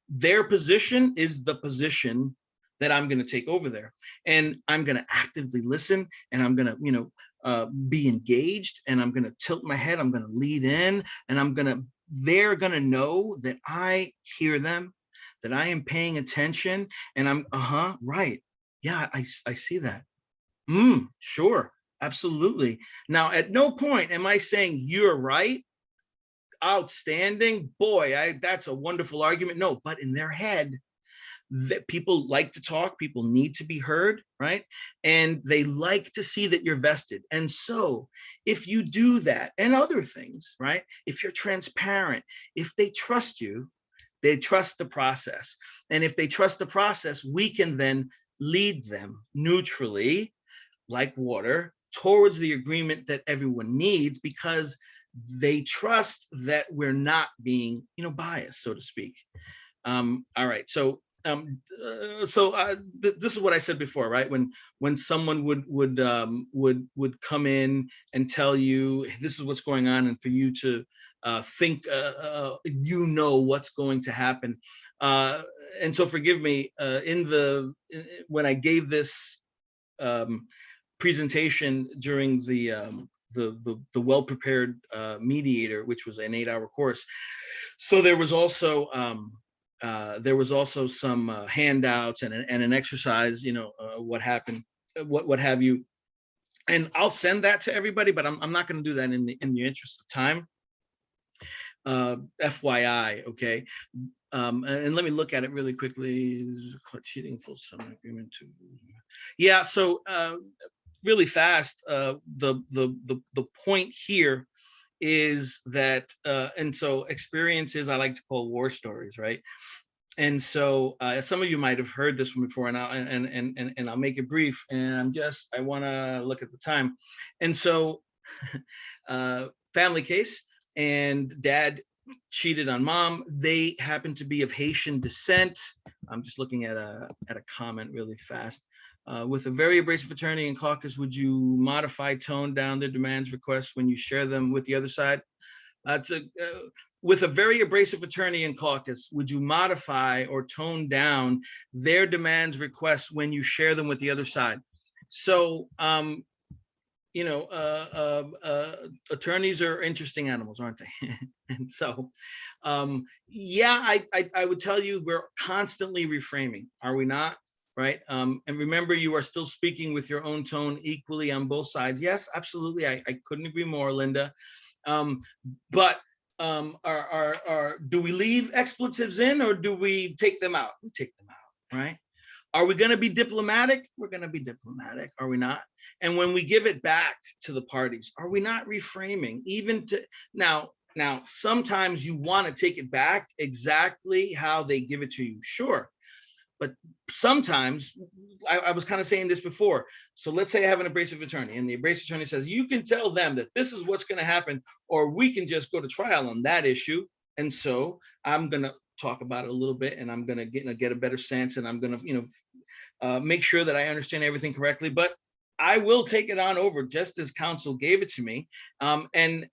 their position is the position that I'm going to take over there, and I'm going to actively listen, and I'm going to, be engaged, and I'm going to tilt my head. I'm going to lead in, and they're going to know that I hear them, that I am paying attention, and I'm, right. Yeah, I see that. Sure. Absolutely. Now, at no point am I saying you're right. Outstanding. Boy, that's a wonderful argument. No, but in their head, that people like to talk, people need to be heard, right? And they like to see that you're vested. And so if you do that and other things, right? If you're transparent, if they trust you, they trust the process. And if they trust the process, we can then lead them neutrally, like water, towards the agreement that everyone needs, because they trust that we're not being, biased, so to speak. All right, so this is what I said before, right? When someone would come in and tell you this is what's going on, and for you to think what's going to happen. And so forgive me, when I gave this presentation during the well-prepared Mediator, which was an 8-hour course. So there was also some handouts and an exercise, what happened, what have you. And I'll send that to everybody, but I'm not going to do that in the interest of time. FYI, okay. And let me look at it really quickly. Cheating full settlement agreement to. Yeah. So really fast. The point here is that, and so experiences I like to call war stories, right? And so some of you might have heard this one before, and I'll make it brief. And I want to look at the time. And so, family case, and dad cheated on mom. They happen to be of Haitian descent. I'm just looking at a comment really fast. With a very abrasive attorney in caucus, would you modify, tone down their demands, requests when you share them with the other side? With a very abrasive attorney in caucus, would you modify or tone down their demands, requests when you share them with the other side? So, attorneys are interesting animals, aren't they? And so, yeah, I would tell you we're constantly reframing, are we not? Right. And remember, you are still speaking with your own tone equally on both sides. Yes, absolutely. I couldn't agree more, Linda. But do we leave expletives in, or do we take them out? We take them out, right? Are we going to be diplomatic? We're going to be diplomatic, are we not? And when we give it back to the parties, are we not reframing even to now, sometimes you want to take it back exactly how they give it to you. Sure. But sometimes, I was kind of saying this before. So let's say I have an abrasive attorney and the abrasive attorney says, you can tell them that this is what's going to happen, or we can just go to trial on that issue. And so I'm going to talk about it a little bit, and I'm going to get a better sense, and I'm going to, make sure that I understand everything correctly. But I will take it on over just as counsel gave it to me. And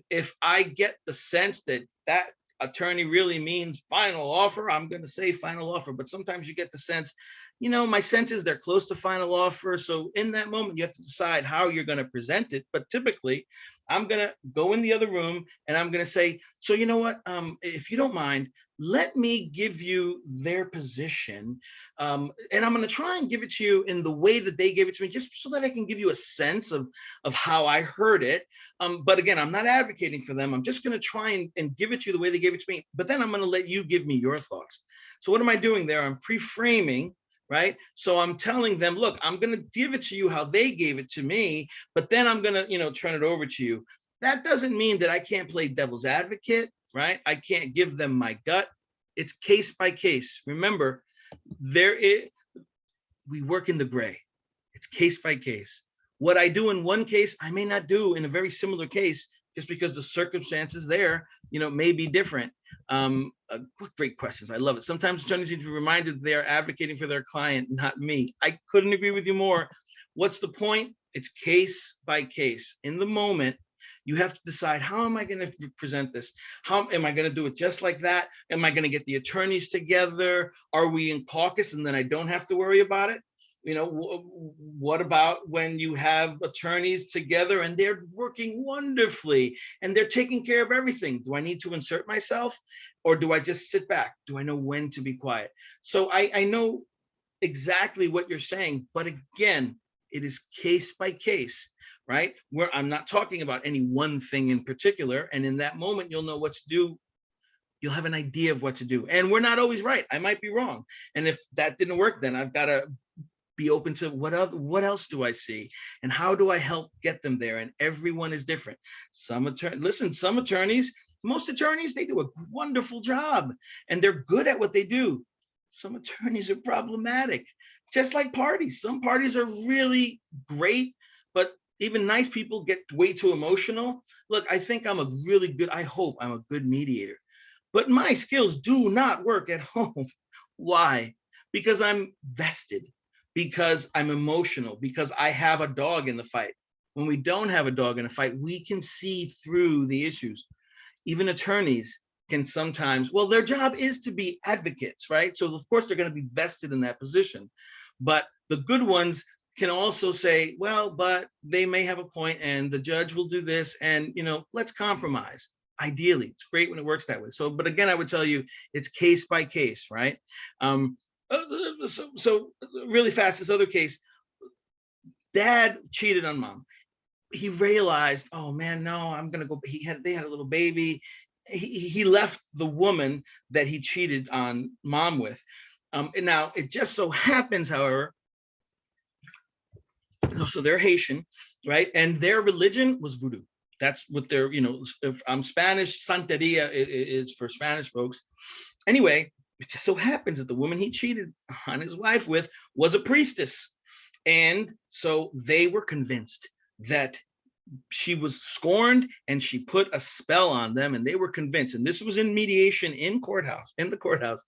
if I get the sense that that attorney really means final offer, I'm going to say final offer. But sometimes you get the sense, my sense is they're close to final offer. So in that moment, you have to decide how you're going to present it. But typically, I'm going to go in the other room and I'm going to say, so you know what, if you don't mind, let me give you their position. And I'm going to try and give it to you in the way that they gave it to me, just so that I can give you a sense of how I heard it. But again, I'm not advocating for them. I'm just going to try and give it to you the way they gave it to me. But then I'm going to let you give me your thoughts. So what am I doing there? I'm pre-framing, right? So I'm telling them, look, I'm going to give it to you how they gave it to me, but then I'm going to, turn it over to you. That doesn't mean that I can't play devil's advocate, right? I can't give them my gut. It's case by case. Remember, we work in the gray. It's case by case. What I do in one case, I may not do in a very similar case, just because the circumstances there, may be different. Great questions. I love it. Sometimes attorneys need to be reminded that they are advocating for their client, not me. I couldn't agree with you more. What's the point? It's case by case. In the moment, you have to decide, how am I going to present this? How am I going to do it just like that? Am I going to get the attorneys together? Are we in caucus and then I don't have to worry about it? What about when you have attorneys together and they're working wonderfully and they're taking care of everything? Do I need to insert myself, or do I just sit back? Do I know when to be quiet? So I know exactly what you're saying, but again, it is case by case, right? Where I'm not talking about any one thing in particular. And in that moment, you'll know what to do. You'll have an idea of what to do. And we're not always right. I might be wrong. And if that didn't work, then I've got to be open to what else do I see, and how do I help get them there? And everyone is different. Most attorneys, they do a wonderful job and they're good at what they do. Some attorneys are problematic, just like parties. Some parties are really great, but even nice people get way too emotional. Look, I hope I'm a good mediator, but my skills do not work at home. Why? Because I'm vested, because I'm emotional, because I have a dog in the fight. When we don't have a dog in a fight, we can see through the issues. Even attorneys can sometimes, their job is to be advocates, right? So of course they're going to be vested in that position. But the good ones can also say, but they may have a point and the judge will do this, and let's compromise. Ideally, it's great when it works that way. So, but again, I would tell you, it's case by case, right? So really fast, this other case, dad cheated on mom. He realized, oh man, no, I'm gonna go. They had a little baby. He left the woman that he cheated on mom with. And now it just so happens, however, so they're Haitian, right? And their religion was voodoo. That's what their, if I'm Spanish, Santeria is for Spanish folks. Anyway, it just so happens that the woman he cheated on his wife with was a priestess. And so they were convinced that she was scorned and she put a spell on them, and they were convinced, and this was in mediation in the courthouse.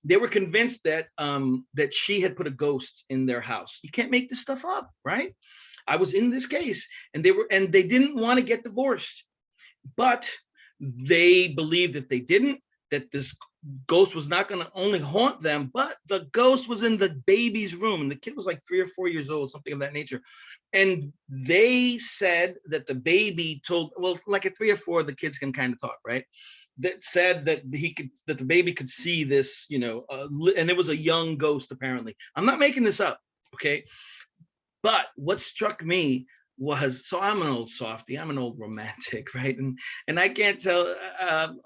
They were convinced that that she had put a ghost in their house. You can't make this stuff up, right? I was in this case, and they didn't want to get divorced, but they believed that they didn't, that this ghost was not going to only haunt them, but the ghost was in the baby's room, and the kid was like 3 or 4 years old, something of that nature. And they said that the baby told, like at 3 or 4, the kids can kind of talk, right? That said that the baby could see this, and it was a young ghost apparently. I'm not making this up, okay? But what struck me was, so I'm an old softie, I'm an old romantic, right? And I can't tell,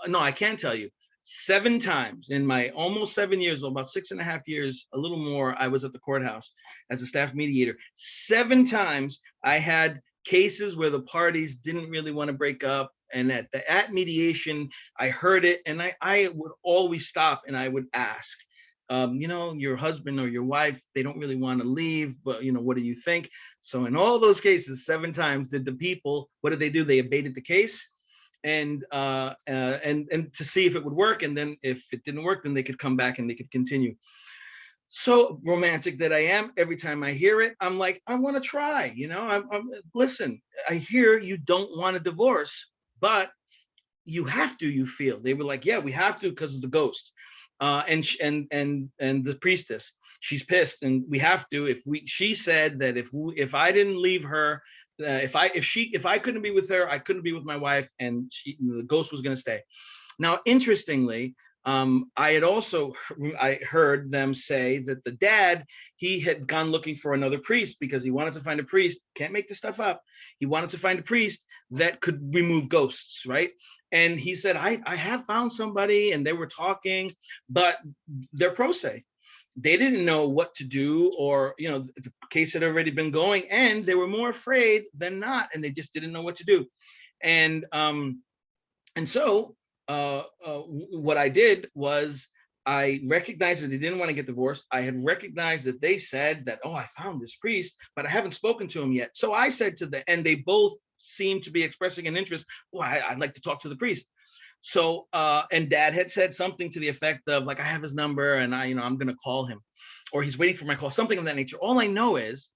no, I can tell you, 7 times in my almost 7 years, or about 6.5 years, a little more, I was at the courthouse as a staff mediator. 7 times I had cases where the parties didn't really want to break up. And at mediation, I heard it, and I would always stop and I would ask, your husband or your wife, they don't really want to leave, but what do you think? So in all those cases, 7 times, what did they do? They abated the case, and to see if it would work. And then if it didn't work, then they could come back and they could continue. So romantic that I am, every time I hear it, I'm like, I want to try, listen, I hear you don't want a divorce, but you have to, you feel. They were like, yeah, we have to because of the ghost. And the priestess, she's pissed, and we have to. She said that if I didn't leave her, if I couldn't be with her, I couldn't be with my wife, and the ghost was going to stay. Now, interestingly, I heard them say that the dad, he had gone looking for another priest because he wanted to find a priest. Can't make this stuff up. He wanted to find a priest that could remove ghosts, right? And he said, I have found somebody, and they were talking, but they're pro se. They didn't know what to do, or, the case had already been going, and they were more afraid than not, and they just didn't know what to do. And so what I did was I recognized that they didn't want to get divorced. I had recognized that they said that, oh, I found this priest, but I haven't spoken to him yet. So I said to them, and they both seemed to be expressing an interest. Oh, I'd like to talk to the priest. So, and dad had said something to the effect of like, I have his number, and I'm going to call him, or he's waiting for my call, something of that nature. All I know is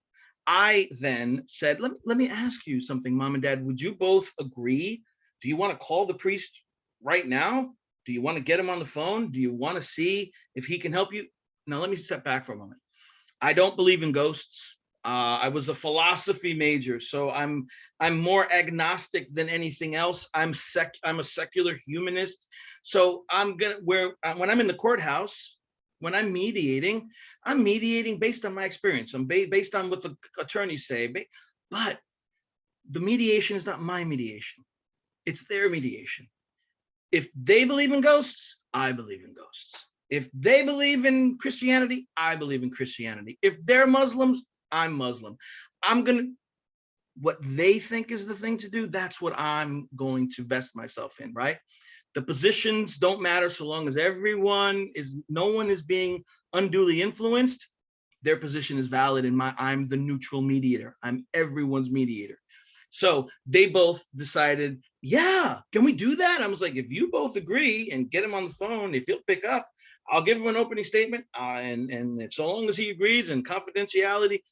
I then said, let me ask you something, Mom and Dad, would you both agree? Do you want to call the priest right now? Do you want to get him on the phone? Do you want to see if he can help you? Now, let me step back for a moment. I don't believe in ghosts. I was a philosophy major, so I'm more agnostic than anything else. I'm a secular humanist. So when I'm in the courthouse, when I'm mediating based on my experience. I'm based on what the attorneys say. But the mediation is not my mediation. It's their mediation. If they believe in ghosts, I believe in ghosts. If they believe in Christianity, I believe in Christianity. If they're Muslims, I'm Muslim. What they think is the thing to do, that's what I'm going to vest myself in, right? The positions don't matter so long as no one is being unduly influenced. Their position is valid, and I'm the neutral mediator. I'm everyone's mediator. So they both decided, yeah, can we do that? I was like, if you both agree and get him on the phone, if he'll pick up, I'll give him an opening statement. And if so long as he agrees and confidentiality,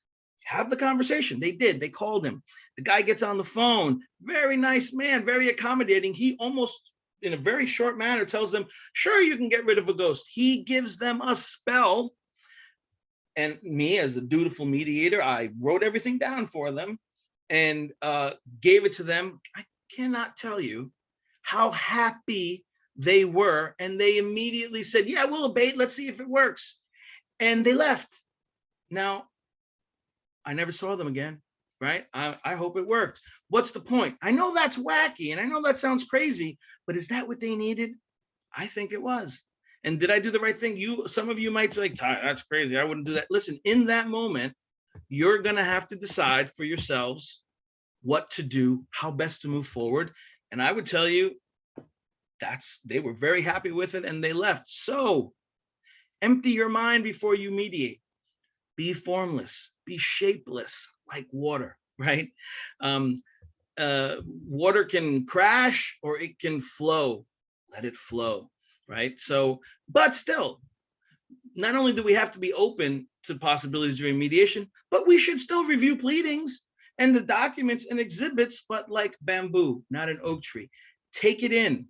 have the conversation. They did. They called him. The guy gets on the phone. Very nice man, very accommodating. He almost, in a very short manner, tells them, sure, you can get rid of a ghost. He gives them a spell. And me, as the dutiful mediator, I wrote everything down for them and gave it to them. I cannot tell you how happy they were. And they immediately said, yeah, we'll abate. Let's see if it works. And they left. Now, I never saw them again, right? I hope it worked. What's the point? I know that's wacky, and I know that sounds crazy, but is that what they needed? I think it was. And did I do the right thing? Some of you might say, that's crazy, I wouldn't do that. Listen, in that moment, you're going to have to decide for yourselves what to do, how best to move forward. And I would tell you, they were very happy with it, and they left. So empty your mind before you mediate. Be formless, be shapeless like water, right? Water can crash or it can flow. Let it flow, right? So, but still, not only do we have to be open to possibilities during mediation, but we should still review pleadings and the documents and exhibits, but like bamboo, not an oak tree. Take it in,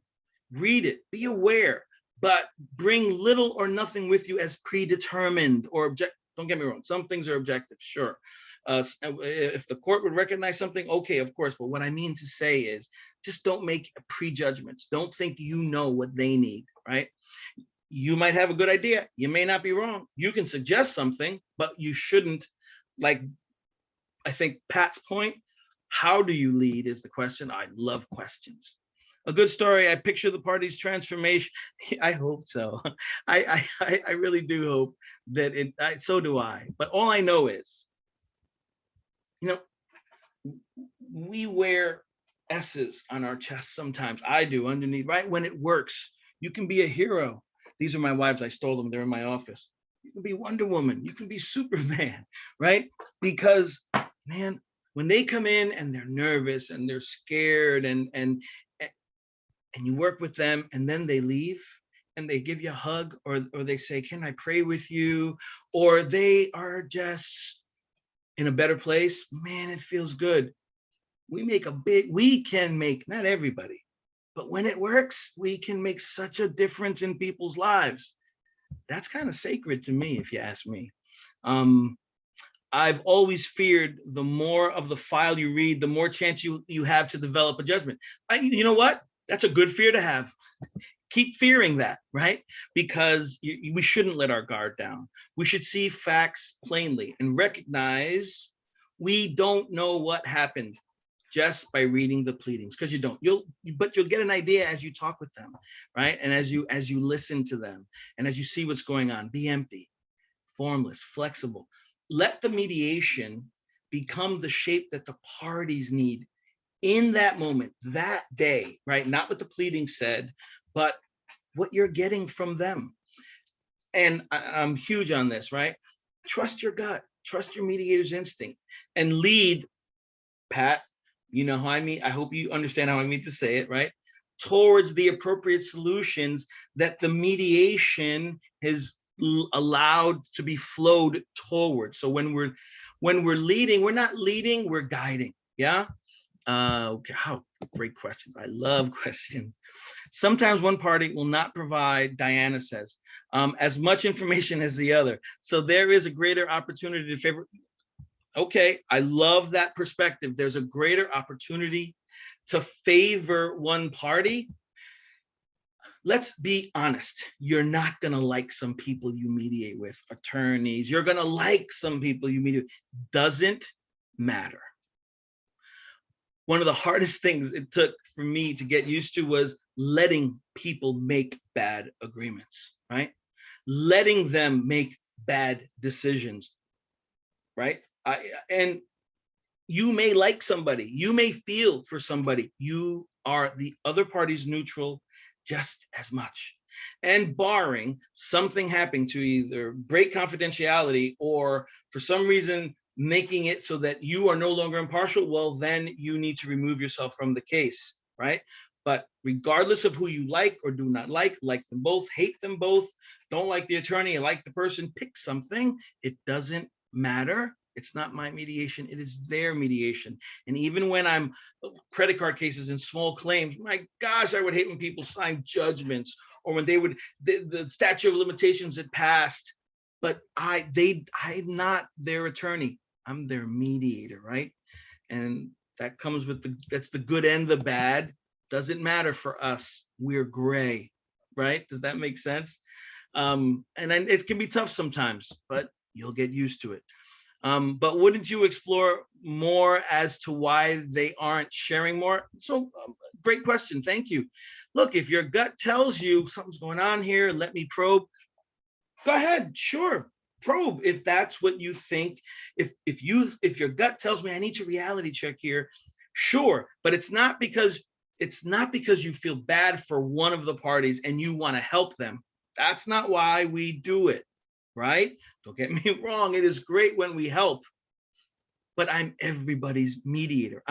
read it, be aware, but bring little or nothing with you as predetermined or objective. Don't get me wrong. Some things are objective, sure. If the court would recognize something, okay, of course. But what I mean to say is just don't make prejudgments. Don't think you know what they need, right? You might have a good idea. You may not be wrong. You can suggest something, but you shouldn't, like, I think Pat's point, how do you lead is the question. I love questions. A good story. I picture the party's transformation. I hope so. I really do hope that so do I. But all I know is, we wear S's on our chest sometimes. I do underneath, right? When it works, you can be a hero. These are my wives. I stole them. They're in my office. You can be Wonder Woman. You can be Superman, right? Because, man, when they come in and they're nervous and they're scared and you work with them and then they leave and they give you a hug or they say, can I pray with you? Or they are just in a better place, man, it feels good. We can make, not everybody, but when it works, we can make such a difference in people's lives. That's kind of sacred to me, if you ask me. I've always feared the more of the file you read, the more chance you have to develop a judgment. You know what? That's a good fear to have. Keep fearing that, right? Because we shouldn't let our guard down. We should see facts plainly and recognize we don't know what happened just by reading the pleadings, because you don't. But you'll get an idea as you talk with them, right? And as you listen to them and as you see what's going on. Be empty, formless, flexible. Let the mediation become the shape that the parties need in that moment, that day, right? Not what the pleading said, but what you're getting from them. And I'm huge on this, right? Trust your gut, trust your mediator's instinct, and lead, Pat, you know how I mean, I hope you understand how I mean to say it, right? Towards the appropriate solutions that the mediation has allowed to be flowed toward. So when we're leading, we're not leading, we're guiding. Yeah. Okay. How great questions. I love questions. Sometimes one party will not provide, Diana says, as much information as the other. So there is a greater opportunity to favor. Okay, I love that perspective. There's a greater opportunity to favor one party. Let's be honest. You're not going to like some people you mediate with, attorneys. You're going to like some people you mediate with. Doesn't matter. One of the hardest things it took for me to get used to was letting people make bad agreements, right? Letting them make bad decisions, right? And you may like somebody, you may feel for somebody, you are the other party's neutral just as much. And barring something happening to either break confidentiality or for some reason making it so that you are no longer impartial, well, then you need to remove yourself from the case, right? But regardless of who you like or do not like them both, hate them both, don't like the attorney, like the person, pick something. It doesn't matter. It's not my mediation, it is their mediation. And even when I'm credit card cases and small claims, my gosh, I would hate when people sign judgments or when they would, the statute of limitations had passed, but I'm not their attorney. I'm their mediator, right? And that comes with that's the good and the bad. Doesn't matter for us. We're gray, right? Does that make sense? And then it can be tough sometimes, but you'll get used to it. But wouldn't you explore more as to why they aren't sharing more? So great question. Thank you. Look, if your gut tells you something's going on here, let me probe. Go ahead. Sure. Probe if that's what you think. If your gut tells me I need to reality check here, sure. But it's not because you feel bad for one of the parties and you want to help them. That's not why we do it. Right? Don't get me wrong. It is great when we help, but I'm everybody's mediator.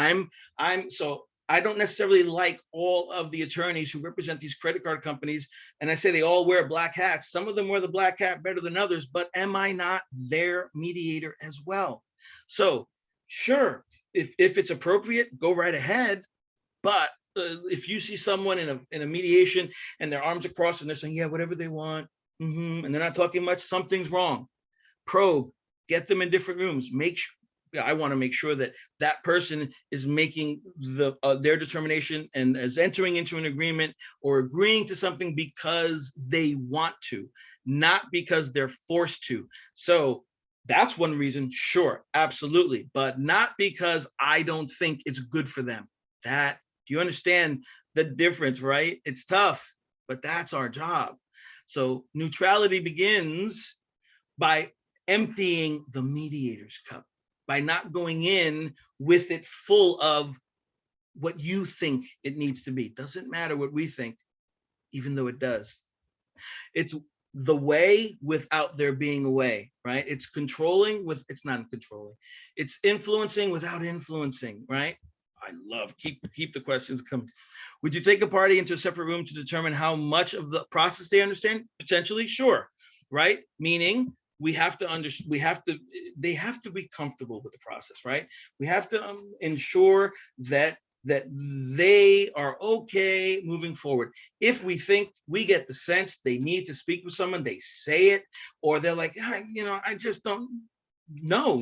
So I don't necessarily like all of the attorneys who represent these credit card companies. And I say they all wear black hats. Some of them wear the black hat better than others, but am I not their mediator as well? So sure, if it's appropriate, go right ahead. But if you see someone in a mediation and their arms are crossed and they're saying, yeah, whatever they want, and they're not talking much, something's wrong. Probe, get them in different rooms. I want to make sure that that person is making their determination and is entering into an agreement or agreeing to something because they want to, not because they're forced to. So that's one reason, sure, absolutely, but not because I don't think it's good for them. Do you understand the difference, right? It's tough, but that's our job. So neutrality begins by emptying the mediator's cup, by not going in with it full of what you think it needs to be. Doesn't matter what we think, even though it does. It's the way without there being a way, right? It's controlling with, it's not controlling. It's influencing without influencing, right? I love, keep the questions coming. Would you take a party into a separate room to determine how much of the process they understand? Potentially, sure, right? Meaning we have to understand, they have to be comfortable with the process, right? We have to ensure that they are okay moving forward. If we think we get the sense they need to speak with someone, they say it, or they're like, I just don't know.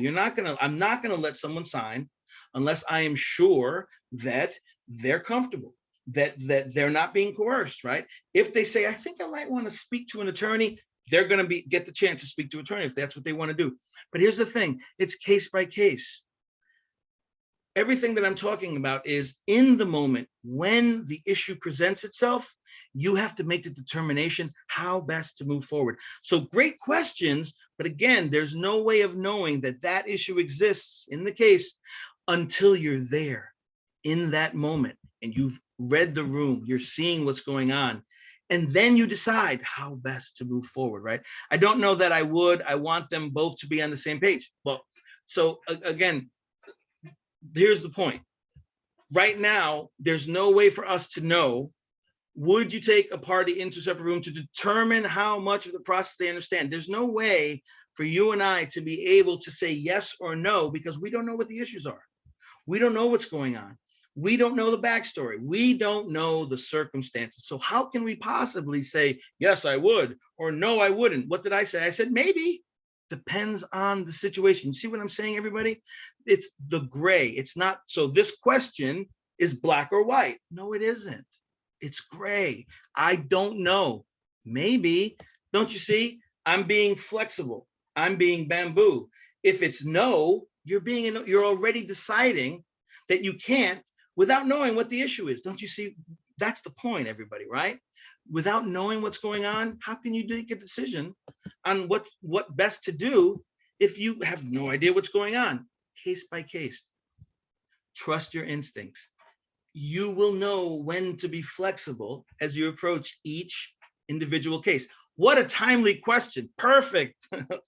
I'm not gonna let someone sign unless I am sure that they're comfortable, that they're not being coerced, right? If they say, I think I might want to speak to an attorney, they're going to get the chance to speak to an attorney if that's what they want to do. But here's the thing, it's case by case. Everything that I'm talking about is in the moment when the issue presents itself, you have to make the determination how best to move forward. So great questions, but again, there's no way of knowing that that issue exists in the case until you're there in that moment and you've read the room, you're seeing what's going on, and then you decide how best to move forward, right? I don't know that I want them both to be on the same page. Well, so again, here's the point. Right now, there's no way for us to know, would you take a party into a separate room to determine how much of the process they understand? There's no way for you and I to be able to say yes or no, because we don't know what the issues are. We don't know what's going on. We don't know the backstory. We don't know the circumstances. So how can we possibly say, yes, I would, or no, I wouldn't? What did I say? I said, maybe. Depends on the situation. You see what I'm saying, everybody? It's the gray. It's not, so this question is black or white. No, it isn't. It's gray. I don't know. Maybe, don't you see? I'm being flexible. I'm being bamboo. If it's no, you're already deciding that you can't without knowing what the issue is. Don't you see? That's the point, everybody, right? Without knowing what's going on, how can you make a decision on what best to do if you have no idea what's going on? Case by case. Trust your instincts. You will know when to be flexible as you approach each individual case. What a timely question. Perfect.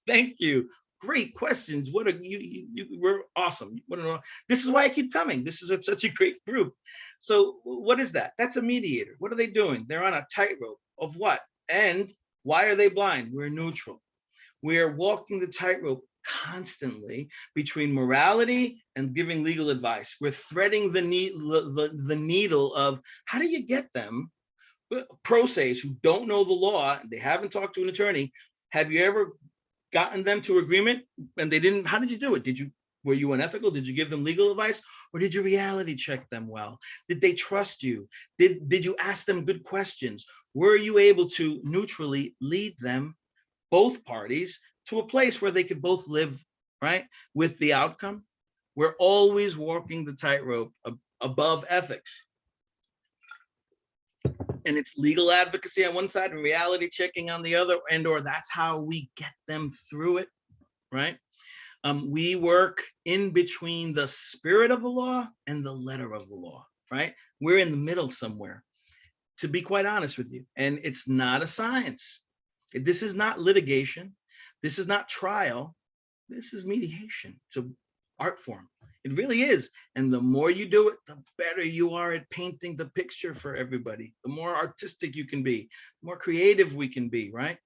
Thank you. Great questions. What a you were awesome. This is why I keep coming. This is such a great group. So what is that? That's a mediator. What are they doing? They're on a tightrope of what? And why are they blind? We're neutral. We're walking the tightrope constantly between morality and giving legal advice. We're threading the needle of how do you get them, pro se's who don't know the law, they haven't talked to an attorney. Have you ever gotten them to agreement and they didn't? How did you do it? Were you unethical? Did you give them legal advice, or did you reality check them well? Did they trust you? Did you ask them good questions? Were you able to neutrally lead them, both parties, to a place where they could both live, right, with the outcome? We're always walking the tightrope above ethics. And it's legal advocacy on one side and reality checking on the other, or that's how we get them through it, right? We work in between the spirit of the law and the letter of the law, right? We're in the middle somewhere, to be quite honest with you. And it's not a science. This is not litigation. This is not trial. This is mediation. It's an art form. It really is. And the more you do it, the better you are at painting the picture for everybody. The more artistic you can be, the more creative we can be, right?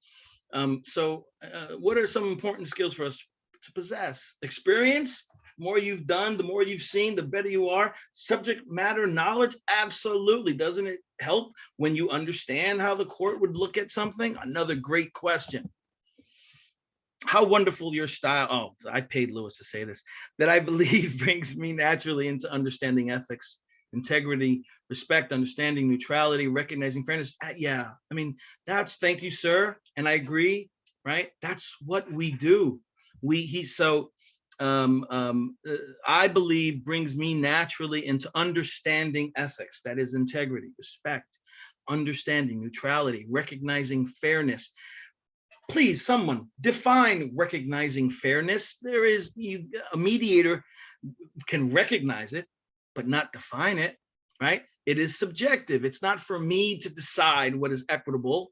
What are some important skills for us to possess? Experience. The more you've done, the more you've seen, the better you are. Subject matter knowledge, absolutely. Doesn't it help when you understand how the court would look at something? Another great question. How wonderful your style. Oh, I paid Lewis to say this, that I believe brings me naturally into understanding ethics, integrity, respect, understanding neutrality, recognizing fairness. Yeah, I mean, thank you, sir. And I agree, right? That's what we do. So I believe brings me naturally into understanding ethics, that is integrity, respect, understanding, neutrality, recognizing fairness. Please, someone define recognizing fairness. There is, a mediator can recognize it, but not define it, right? It is subjective. It's not for me to decide what is equitable.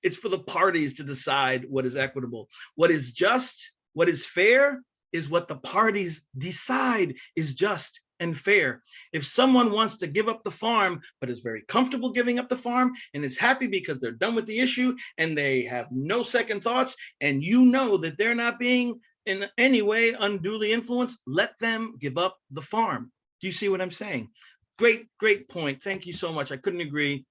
It's for the parties to decide what is equitable. What is just, what is fair is what the parties decide is just and fair. If someone wants to give up the farm, but is very comfortable giving up the farm and is happy because they're done with the issue and they have no second thoughts, and you know that they're not being in any way unduly influenced, let them give up the farm. Do you see what I'm saying? Great point. Thank you so much. I couldn't agree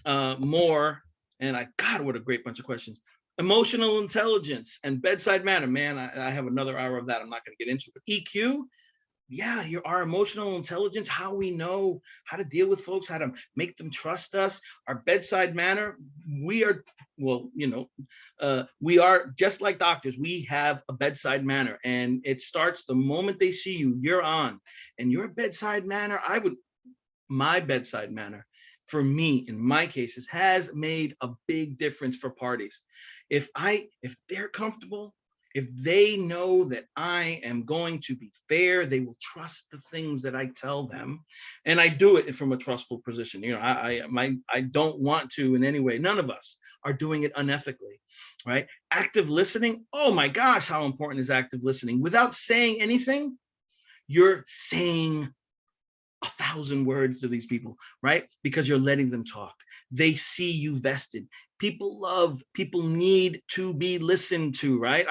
more. And God, what a great bunch of questions. Emotional intelligence and bedside manner. Man, I have another hour of that. I'm not going to get into it. But EQ, yeah, our emotional intelligence, how we know how to deal with folks, how to make them trust us. Our bedside manner, we are, well, we are just like doctors. We have a bedside manner, and it starts the moment they see you, you're on. And your bedside manner, my bedside manner, for me, in my cases, has made a big difference for parties. If they're comfortable, if they know that I am going to be fair, they will trust the things that I tell them. And I do it from a trustful position. I don't want to in any way. None of us are doing it unethically, right? Active listening. Oh my gosh, how important is active listening? Without saying anything, you're saying 1,000 words to these people, right? Because you're letting them talk. They see you vested. People need to be listened to, right?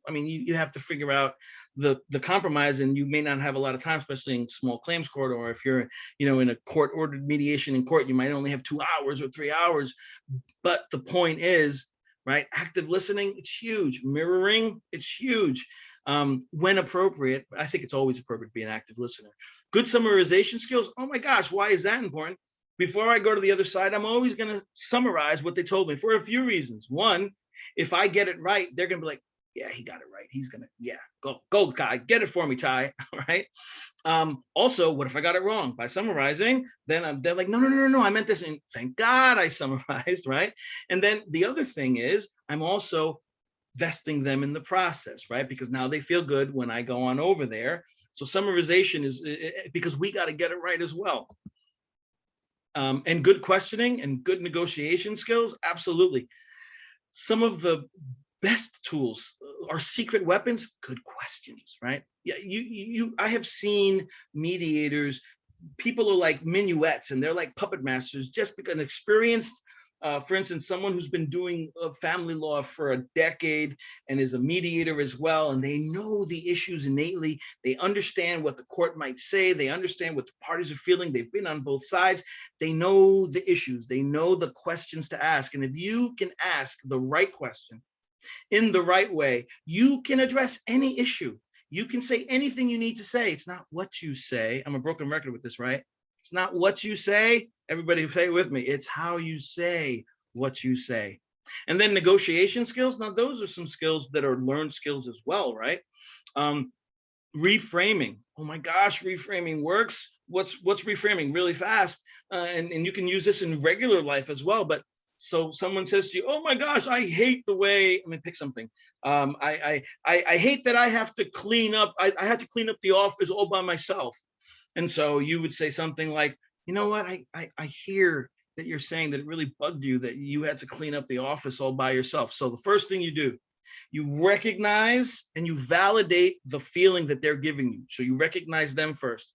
You have to figure out the compromise, and you may not have a lot of time, especially in small claims court, or if you're, in a court-ordered mediation in court, you might only have 2 hours or 3 hours. But the point is, right? Active listening, it's huge. Mirroring, it's huge. When appropriate, I think it's always appropriate to be an active listener. Good summarization skills. Oh my gosh, why is that important? Before I go to the other side, I'm always going to summarize what they told me for a few reasons. One, if I get it right, they're going to be like, yeah, he got it right. He's going to, yeah, go, Ty, get it for me, Ty, right? Also, what if I got it wrong? By summarizing, then they're like, no, I meant this. And thank God I summarized, right? And then the other thing is, I'm also vesting them in the process, right? Because now they feel good when I go on over there. So summarization is, because we got to get it right as well. And good questioning and good negotiation skills, absolutely. Some of the best tools are secret weapons, good questions, right? Yeah, I have seen mediators, people are like minuets and they're like puppet masters, just because experienced. For instance, someone who's been doing family law for a decade and is a mediator as well, and they know the issues innately. They understand what the court might say. They understand what the parties are feeling. They've been on both sides. They know the issues. They know the questions to ask. And if you can ask the right question in the right way, you can address any issue. You can say anything you need to say. It's not what you say. I'm a broken record with this, right? It's not what you say. Everybody say it with me. It's how you say what you say. And then negotiation skills. Now, those are some skills that are learned skills as well, right? Reframing. Oh my gosh, reframing works. What's reframing? Really fast. And you can use this in regular life as well. But so someone says to you, oh my gosh, I hate the way, let me pick something. I hate that I have to clean up. I had to clean up the office all by myself. And so you would say something like, you know what, I hear that you're saying that it really bugged you that you had to clean up the office all by yourself. So the first thing you do, you recognize and you validate the feeling that they're giving you. So you recognize them first.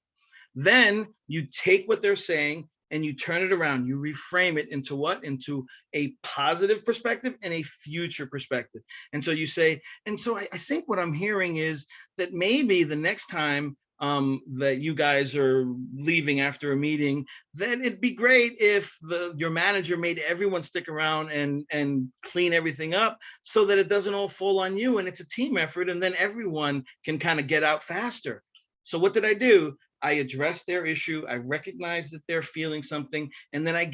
Then you take what they're saying and you turn it around. You reframe it into what? Into a positive perspective and a future perspective. And so you say, and so I think what I'm hearing is that maybe the next time that you guys are leaving after a meeting, then it'd be great if your manager made everyone stick around and clean everything up so that it doesn't all fall on you and it's a team effort, and then everyone can kind of get out faster. So what did I do? I addressed their issue. I recognized that they're feeling something, and then I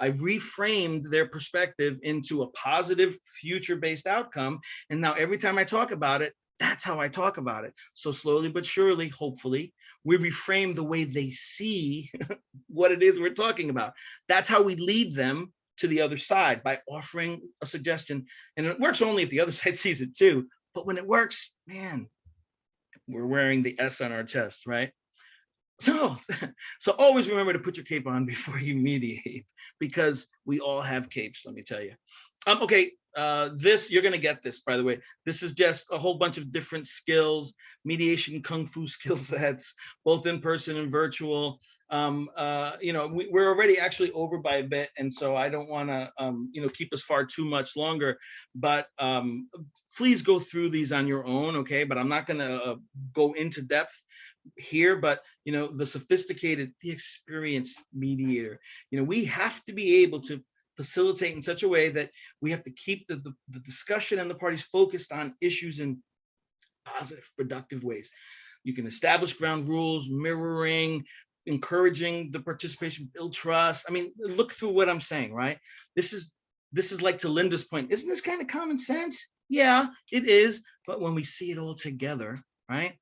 reframed their perspective into a positive future-based outcome. And now every time I talk about it, That's how I talk about it. So slowly but surely, hopefully, we reframe the way they see what it is we're talking about. That's how we lead them to the other side, by offering a suggestion. And it works only if the other side sees it too. But when it works, man, we're wearing the S on our chest, right? So always remember to put your cape on before you mediate, because we all have capes, let me tell you. Okay, this, you're gonna get this, by the way. This is just a whole bunch of different skills, mediation kung fu skill sets, both in person and virtual. We're already actually over by a bit, and so I don't wanna keep us far too much longer, but please go through these on your own, okay? But I'm not gonna go into depth here, but the sophisticated, the experienced mediator, we have to be able to facilitate in such a way that we have to keep the discussion and the parties focused on issues in positive, productive ways. You can establish ground rules, mirroring, encouraging the participation, build trust. I mean, look through what I'm saying, right? This is like, to Linda's point, isn't this kind of common sense? Yeah, it is. But when we see it all together, right?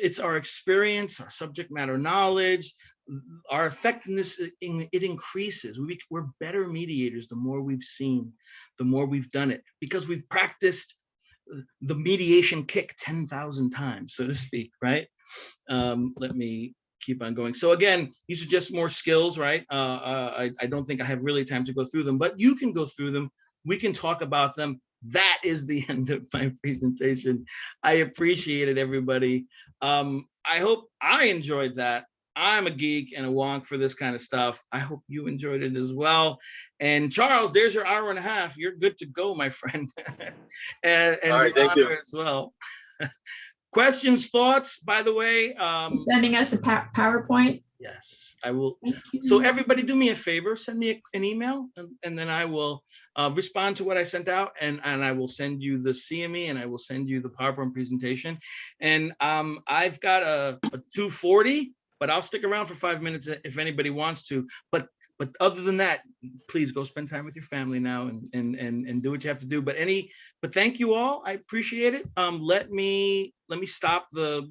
It's our experience, our subject matter knowledge, our effectiveness, it increases. We're better mediators the more we've seen, the more we've done it, because we've practiced the mediation kick 10,000 times, so to speak, right? Let me keep on going. So again, these are just more skills, right? I don't think I have really time to go through them, but you can go through them. We can talk about them. That is the end of my presentation. I appreciate it, everybody. I hope I enjoyed that. I'm a geek and a wonk for this kind of stuff. I hope you enjoyed it as well. And Charles, there's your hour and a half. You're good to go, my friend. and All right, thank you as well. Questions, thoughts, by the way? Sending us a PowerPoint. Yes, I will. Thank you. So everybody do me a favor, send me an email, and then I will respond to what I sent out, and I will send you the CME, and I will send you the PowerPoint presentation. And I've got a 2:40, but I'll stick around for 5 minutes if anybody wants to. But other than that, please go spend time with your family now and do what you have to do. But thank you all. I appreciate it. Let me stop the